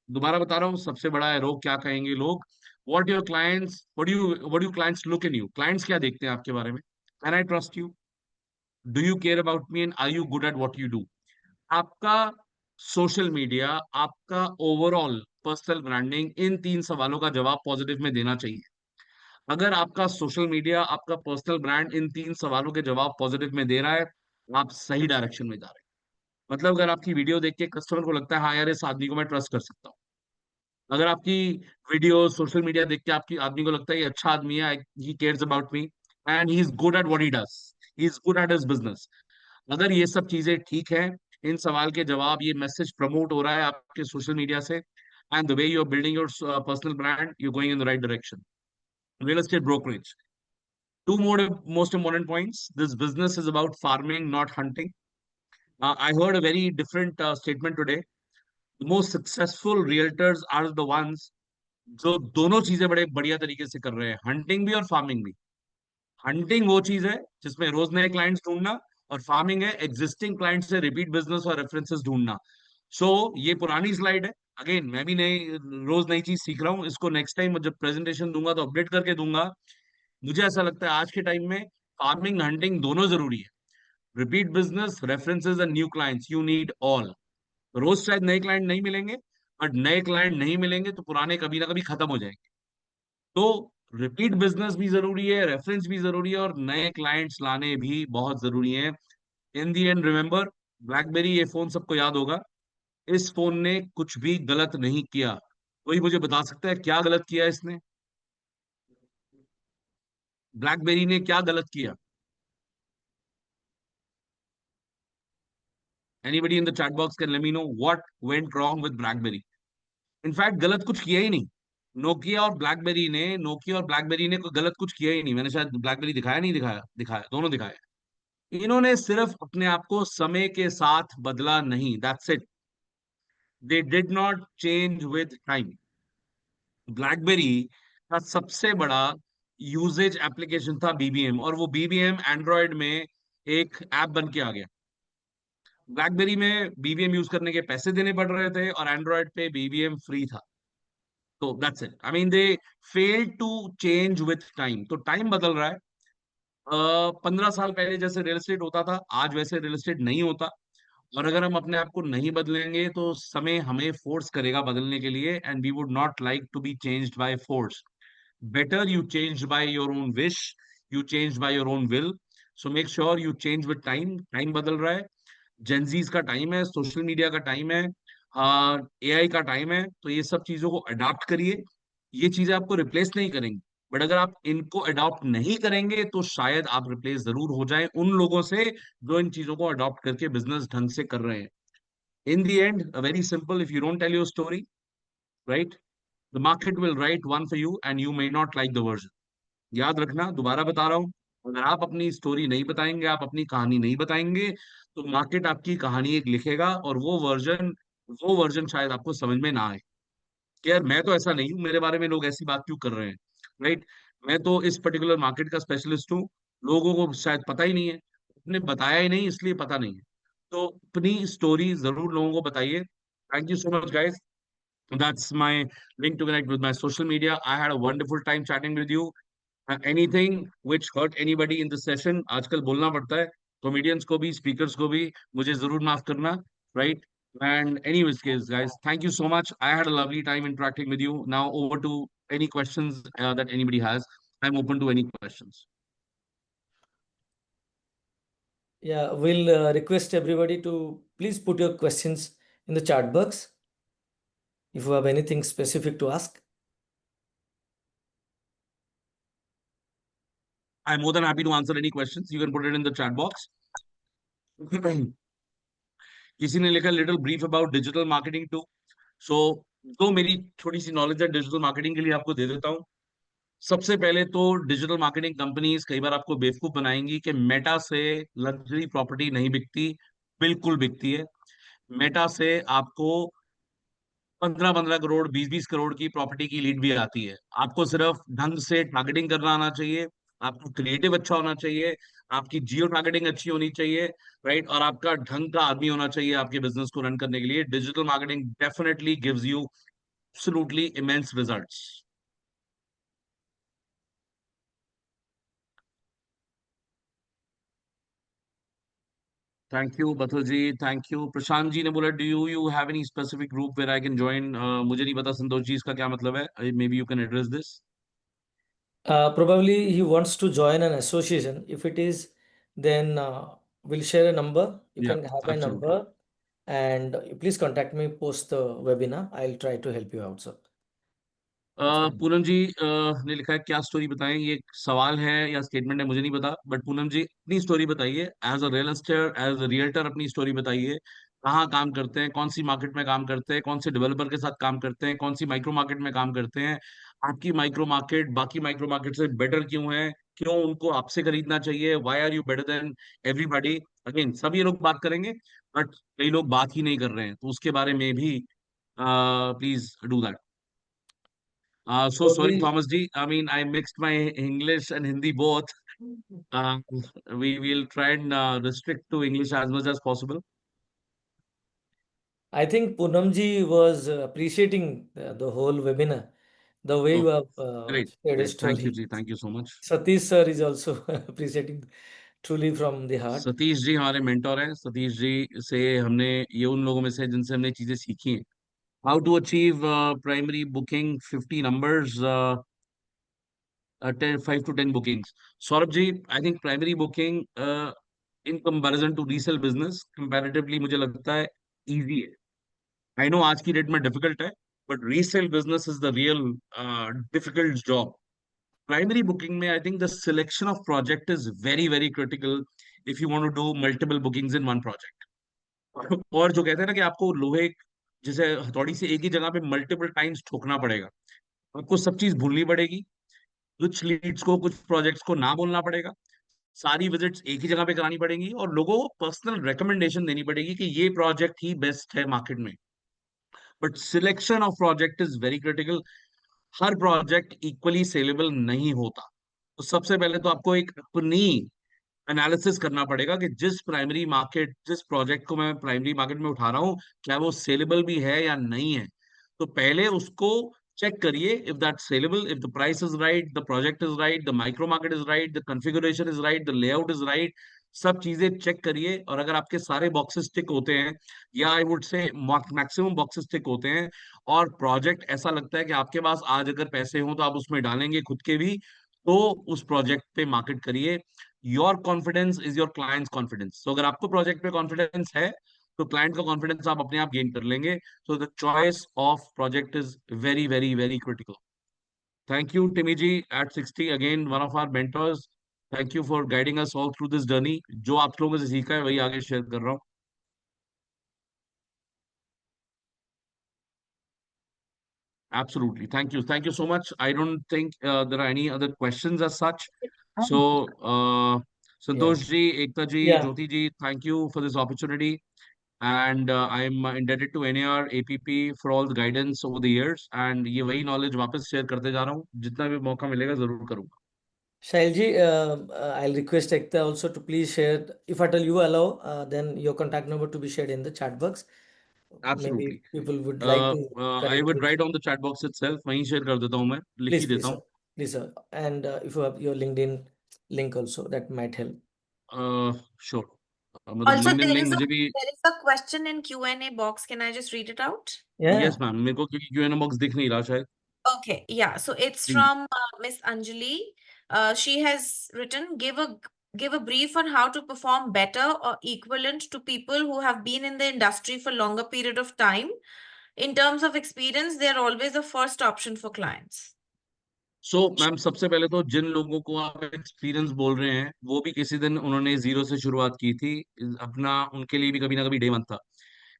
दोबारा बता रहा हूँ, सबसे बड़ा है रोग. क्या कहेंगे लोग? What do you clients look in you? Clients क्या देखते हैं आपके बारे में? Can I trust you? Do you care about me? And are you good at what you do? आपका सोशल मीडिया, आपका ओवरऑल पर्सनल ब्रांडिंग, इन तीन सवालों का जवाब पॉजिटिव में देना चाहिए. अगर आपका सोशल मीडिया, आपका पर्सनल ब्रांड इन तीन सवालों के जवाब पॉजिटिव में दे रहा है, आप सही डायरेक्शन में जा रहे हैं. मतलब अगर आपकी वीडियो देख के कस्टमर को लगता है हाँ यार इस आदमी को मैं ट्रस्ट कर सकता हूँ, अगर आपकी वीडियो सोशल मीडिया देख के आपकी आदमी को लगता है ये अच्छा आदमी है, he cares about me and he is good at what he does, he is good at his business, अगर ये सब चीजें ठीक है, इन सवाल के जवाब, ये मैसेज प्रमोट हो रहा है आपके सोशल मीडिया से, and the way you are building your personal brand, you going in the right direction. Real estate brokerage. Two more most important points. This business is about farming, not hunting. I heard a very different statement today. The most successful realtors are the ones जो दोनों चीजें बड़े बढ़िया तरीके से कर रहे हैं, हंटिंग भी और फार्मिंग भी. हंटिंग वो चीज है जिसमें रोज नए क्लाइंट्स ढूंढना, और फार्मिंग है एग्जिस्टिंग क्लाइंट से रिपीट बिजनेस और रेफरेंसेस ढूंढना. सो ये पुरानी स्लाइड है. अगेन मैं भी नई, रोज नई चीज सीख रहा हूँ. इसको नेक्स्ट टाइम जब प्रेजेंटेशन दूंगा तो अपडेट करके दूंगा. मुझे ऐसा लगता है आज के टाइम में फार्मिंग हंटिंग दोनों जरूरी है. Repeat business, references and new clients, you need all. रोज शायद नए क्लाइंट नहीं मिलेंगे, बट नए क्लाइंट नहीं मिलेंगे तो पुराने कभी ना कभी खत्म हो जाएंगे. तो रिपीट बिजनेस भी जरूरी है, रेफरेंस भी जरूरी है, और नए क्लाइंट्स लाने भी बहुत जरूरी है. इन दी एंड रिमेंबर, ब्लैकबेरी ये फोन सबको याद होगा. इस फोन ने कुछ भी गलत नहीं किया. कोई मुझे बता सकता है क्या गलत किया इसने? ब्लैकबेरी ने क्या गलत किया? Anybody in the chat box can let me know what went wrong with blackberry. In fact गलत कुछ किया ही नहीं. नोकिया और ब्लैकबेरी ने कोई गलत कुछ किया ही नहीं. मैंने शायद ब्लैकबेरी दिखाया, नहीं दिखाया? दिखाया, दोनों दिखाया. इन्होंने सिर्फ अपने आप को समय के साथ बदला नहीं, that's it. They did not change with time. Blackberry का सबसे बड़ा यूजेज एप्लीकेशन था बीबीएम, और वो बीबीएम एंड्रॉयड में एक ऐप बन के आ गया. ब्लैकबेरी में बीबीएम यूज करने के पैसे देने पड़ रहे थे और एंड्रॉयड पे बीबीएम फ्री था। तो that's it, I mean they fail to change with time. तो टाइम बदल रहा है। 15 साल पहले जैसे रियल एस्टेट होता था, आज वैसे रियल एस्टेट नहीं होता। और अगर हम अपने आप को नहीं बदलेंगे तो समय हमें फोर्स करेगा बदलने के लिए, and we would not like to be changed by force. Better you change by your own wish, you change by your own will. So make sure you change with time. Time बदल रहा है, Gen Zs का time है, social media का time है, AI का time है। तो ये सब चीजों को अडॉप्ट करिए। ये चीजें आपको रिप्लेस नहीं करेंगी, बट अगर आप इनको अडॉप्ट नहीं करेंगे तो शायद आप रिप्लेस जरूर हो जाएं उन लोगों से जो इन चीजों को अडॉप्ट करके बिजनेस ढंग से कर रहे हैं। In the end very simple, if you don't tell your story, right, the market will write one for you and you may not like the version. याद रखना, दोबारा बता रहा हूं, अगर आप अपनी स्टोरी नहीं बताएंगे, आप अपनी कहानी नहीं बताएंगे, तो मार्केट आपकी कहानी एक लिखेगा और वो वर्जन शायद आपको समझ में ना आए कि यार मैं तो ऐसा नहीं हूं, मेरे बारे में लोग ऐसी बात क्यों कर रहे हैं। राइट, मैं तो इस पर्टिकुलर मार्केट का स्पेशलिस्ट हूँ, लोगों को शायद पता ही नहीं है, आपने बताया ही नहीं इसलिए पता नहीं है। तो अपनी स्टोरी जरूर लोगों को बताइए। Thank you so much guys, that's my link to connect with my social media. I had a wonderful time chatting with you. Anything which hurt anybody in this session, आजकल बोलना पड़ता है कॉमेडियंस को भी, स्पीकर्स को भी, मुझे जरूर माफ करना। Right, and anyways guys, thank you so much, I had a lovely time interacting with you. Now over to any questions that anybody has. I'm open to any questions. Yeah, we'll request everybody to please put your questions in the chat box if you have anything specific to ask. I'm more than happy to answer any questions. You can put it in the chat box. किसी ने लिखा little brief about digital marketing too. So जो मेरी थोड़ी सी knowledge है digital marketing के लिए आपको दे देता हूँ। सबसे पहले तो डिजिटल मार्केटिंग कंपनीज कई बार आपको बेवकूफ बनाएंगी कि मेटा से लग्जरी प्रॉपर्टी नहीं बिकती। बिल्कुल बिकती है। मेटा से आपको 15-15 करोड़, 20-20 करोड़ की प्रॉपर्टी की लीड भी आती है। आपको सिर्फ ढंग से टारगेटिंग करना आना चाहिए, आपको क्रिएटिव अच्छा होना चाहिए, आपकी जियो टारगेटिंग अच्छी होनी चाहिए, राइट, और आपका ढंग का आदमी होना चाहिए आपके बिजनेस को रन करने के लिए। Digital marketing definitely gives you absolutely immense results. Thank you Bathul ji, thank you. Prashant ji ने बोला do you have any specific group where I can join. मुझे नहीं पता संतोष जी इसका क्या मतलब है, maybe you can address this. Probably he wants to join an association. If it is, then we'll share a number. You या, can have my absolutely. number and please contact me post the webinar. I'll try to help you out, sir. That's fine. Poonam ji ने लिखा है क्या story बताएं, ये एक सवाल है या स्टेटमेंट है मुझे नहीं पता, बट पूनम जी अपनी स्टोरी बताइए, as a real estate, as a realtor अपनी स्टोरी बताइए। कहाँ काम करते हैं, कौन सी मार्केट में काम करते हैं, कौन से डेवलपर के साथ काम करते हैं, कौन सी माइक्रो मार्केट में काम करते हैं, आपकी माइक्रो मार्केट बाकी माइक्रो मार्केट से बेटर क्यों है, क्यों उनको आपसे खरीदना चाहिए, why are you better than everybody. Again सब ये लोग बात करेंगे, बट कई लोग बात ही नहीं कर रहे हैं, तो उसके बारे में भी please do that. So sorry, Probably, Thomas G. I mean, I mixed my English and Hindi both. Uh, we will try and restrict to English as much as possible. I think Poonamji was appreciating the whole webinar, the way you Oh, have great, shared a great. Thank you, story. Ji. Thank you so much. Satish sir is also appreciating truly from the heart. Satish ji हमारे mentor हैं। सतीश जी से हमने ये उन लोगों में से जिनसे हमने चीजें सीखी हैं। How to achieve primary booking 50 numbers, 5 to 10 bookings। Saurabh ji, I think primary booking in comparison to resale business comparatively मुझे लगता है इजी है। आई नो आज की डेट में डिफिकल्ट है, but resale business is the real difficult job. Primary booking में I think the selection of project is very very critical if you want to do multiple bookings in one project. और जो कहते हैं ना कि आपको लोहे जैसे हथौड़ी से एक ही जगह पे मल्टीपल टाइम्स ठोकना पड़ेगा, आपको सब चीज भूलनी पड़ेगी, कुछ लीड्स को, कुछ प्रोजेक्ट्स को ना बोलना पड़ेगा, सारी विजिट्स एक ही जगह पे करानी पड़ेंगी और लोगों को पर्सनल रिकमेंडेशन देनी पड़ेगी कि ये प्रोजेक्ट ही बेस्ट है मार्केट में। But selection of project is very critical. Her project equally saleable नहीं होता। तो सबसे पहले तो आपको एक अपनी एनालिसिस करना पड़ेगा कि जिस प्रोजेक्ट को मैं प्राइमरी मार्केट में उठा रहा हूँ, क्या वो सेलेबल भी है या नहीं है। तो पहले उसको चेक करिए, if that saleable, if the price is right, the project is right, the micro market is right, the configuration is right, the layout is right. सब चीजें चेक करिए, और अगर आपके सारे बॉक्सेस टिक होते हैं, या I would say maximum boxes tick होते हैं, और प्रोजेक्ट ऐसा लगता है कि आपके पास आज अगर पैसे हों तो आप उसमें डालेंगे खुद के भी, तो उस प्रोजेक्ट पे मार्केट करिए। Your confidence is your clients confidence. तो अगर आपको प्रोजेक्ट पे कॉन्फिडेंस है, तो क्लाइंट का कॉन्फिडेंस आप अपने आप गेन कर लेंगे। So the choice of project is very, very, very critical. Thank you, Timiji, at 60, again, one of our mentors. Thank you for guiding us all through this journey. जो आप लोगों से सीखा है वही आगे शेयर कर रहा हूँ। Absolutely. Thank you. Thank you so much. I don't think there are any other questions as such. So, Yeah. Santosh ji, Ekta ji, Yeah. Jyoti ji, thank you for this opportunity. And I'm indebted to NAR APP for all the guidance over the years. And ये वही knowledge वापस share करते जा रहा हूँ, जितना भी मौका मिलेगा जरूर करूँगा। Shailji, I'll request Ekta also to please share, if at all you allow, then your contact number to be shared in the chat box. Maybe Absolutely. people would like to I connect would with. write on the chat box itself. वहीं share कर देता हूँ मैं, लिख Please, he please, देता sir. हूँ। Please, sir. And if you have your LinkedIn link also, that might help. Sure. मतलब Also, LinkedIn link मुझे भी, there is a question in Q&A box. Can I just read it out? Yeah. yes ma'am, मेरे को क्योंकि Q&A box दिख नहीं रहा शायद। Okay, yeah. So it's Please. from Miss Anjali. She has written, give a brief on how to perform better or equivalent to people who have been in the industry for longer period of time. In terms of experience, they are always the first option for clients. So ma'am, सबसे पहले तो जिन लोगों को आप experience बोल रहे हैं, वो भी किसी दिन उन्होंने जीरो से शुरुआत की थी अपना, उनके लिए भी कभी ना कभी डे वन था।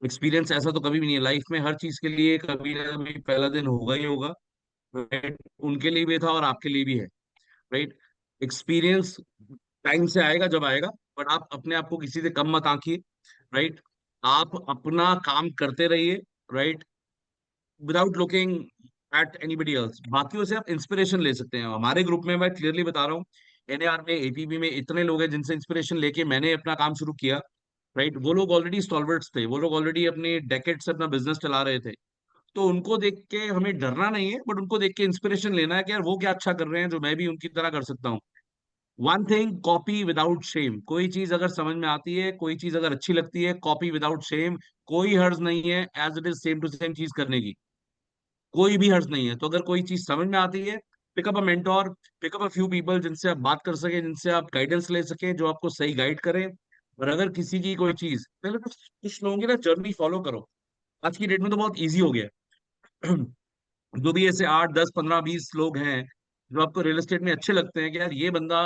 एक्सपीरियंस ऐसा तो कभी भी नहीं है लाइफ में, हर चीज के लिए कभी ना कभी पहला दिन होगा ही होगा। राइट, उनके लिए भी था और आपके लिए भी है। राइट, एक्सपीरियंस टाइम से आएगा जब आएगा, बट आप अपने आप को किसी से कम मत आंकिए। राइट, आप अपना काम करते रहिए। Right, without looking at anybody else. बाकियों से आप इंस्पिरेशन ले सकते हैं। हमारे ग्रुप में मैं क्लियरली बता रहा हूँ, एनएआर में, एपीबी में इतने लोग हैं जिनसे इंस्पिरेशन लेके मैंने अपना काम शुरू किया। राइट, वो लोग ऑलरेडी स्टॉलवर्ड्स थे, वो लोग ऑलरेडी अपने डेकेड से अपना बिजनेस चला रहे थे। तो उनको देख के हमें डरना नहीं है, बट उनको देख के इंस्पिरेशन लेना है कि यार वो क्या अच्छा कर रहे हैं जो मैं भी उनकी तरह कर सकता हूँ। One thing, copy without shame. कोई चीज अगर समझ में आती है, कोई चीज अगर अच्छी लगती है, कॉपी विदाउट शेम। कोई हर्ज नहीं है as it is same to same चीज करने की, कोई भी हर्ज नहीं है। तो अगर कोई चीज समझ में आती है, pick up a mentor, pick up a few people जिनसे आप बात कर सके, जिनसे आप गाइडेंस ले सके, जो आपको सही गाइड करें। और अगर किसी की कोई चीज, पहले तो कुछ लोगों की ना जर्नी फॉलो करो। आज की डेट में तो बहुत ईजी हो गया है। जो भी ऐसे 8, 10, 15, 20 लोग हैं जो आपको रियल एस्टेट में अच्छे लगते हैं कि यार ये बंदा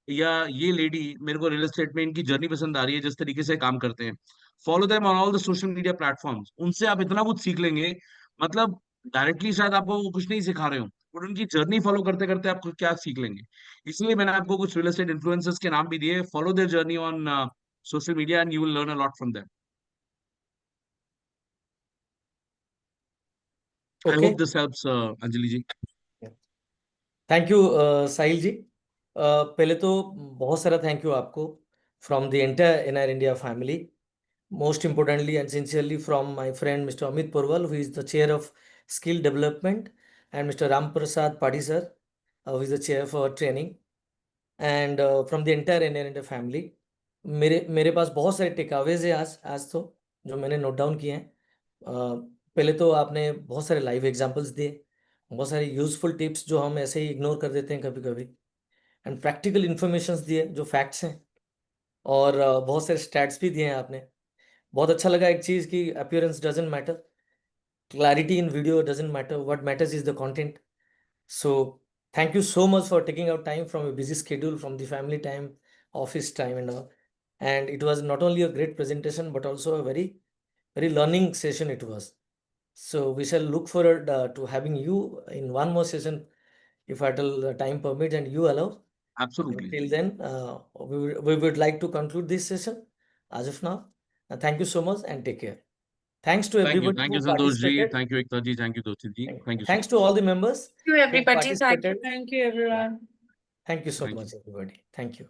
या ये लेडी, मेरे को रियल एस्टेट में इनकी जर्नी पसंद आ रही है, जिस तरीके से काम करते हैं, follow them on all the social media platforms. उनसे आप इतना कुछ सीख लेंगे। मतलब डायरेक्टली शायद आपको वो कुछ नहीं सिखा रहे हो, बट उनकी जर्नी फॉलो करते करते आप क्या सीख लेंगे। इसलिए मैंने आपको कुछ रियल एस्टेट इन्फ्लुएंसर्स के नाम भी दिए। Follow their journey on social media and you will learn a lot from them. I Okay. Hope this helps Anjali ji. Thank you Sahil ji. पहले तो बहुत सारा थैंक यू आपको from the entire NR India family, most importantly and sincerely from my friend Mr. Amit Porwal, who is the chair of skill development, and Mr. Ram Prasad Padi sir, who is the chair for training, and from the entire NR India family. मेरे पास बहुत सारे takeaways है आज तो, जो मैंने note down किए हैं। पहले तो आपने बहुत सारे लाइव एग्जांपल्स दिए, बहुत सारे यूजफुल टिप्स जो हम ऐसे ही इग्नोर कर देते हैं कभी कभी, एंड प्रैक्टिकल इन्फॉर्मेशंस दिए जो फैक्ट्स हैं, और बहुत सारे स्टैट्स भी दिए हैं आपने। बहुत अच्छा लगा एक चीज़ कि appearance doesn't matter, clarity in video doesn't matter, what matters is the content. So thank you so much for taking out time from a busy schedule, from the family time, office time and all. And it was not only a great presentation but also a very very learning session it was. So we shall look forward to having you in one more session, if at all the time permits and you allow. Absolutely. Till then, we would like to conclude this session as of now. Thank you so much and take care. Thanks to everybody Thank who you, Santosh ji. participated. Thank you, Ekta ji. Thank you, Doshi ji. Thank you so Thanks much. to all the members Thank you, who everybody. participated. Thank you, everyone. Thank you so Thank you. much, everybody. Thank you.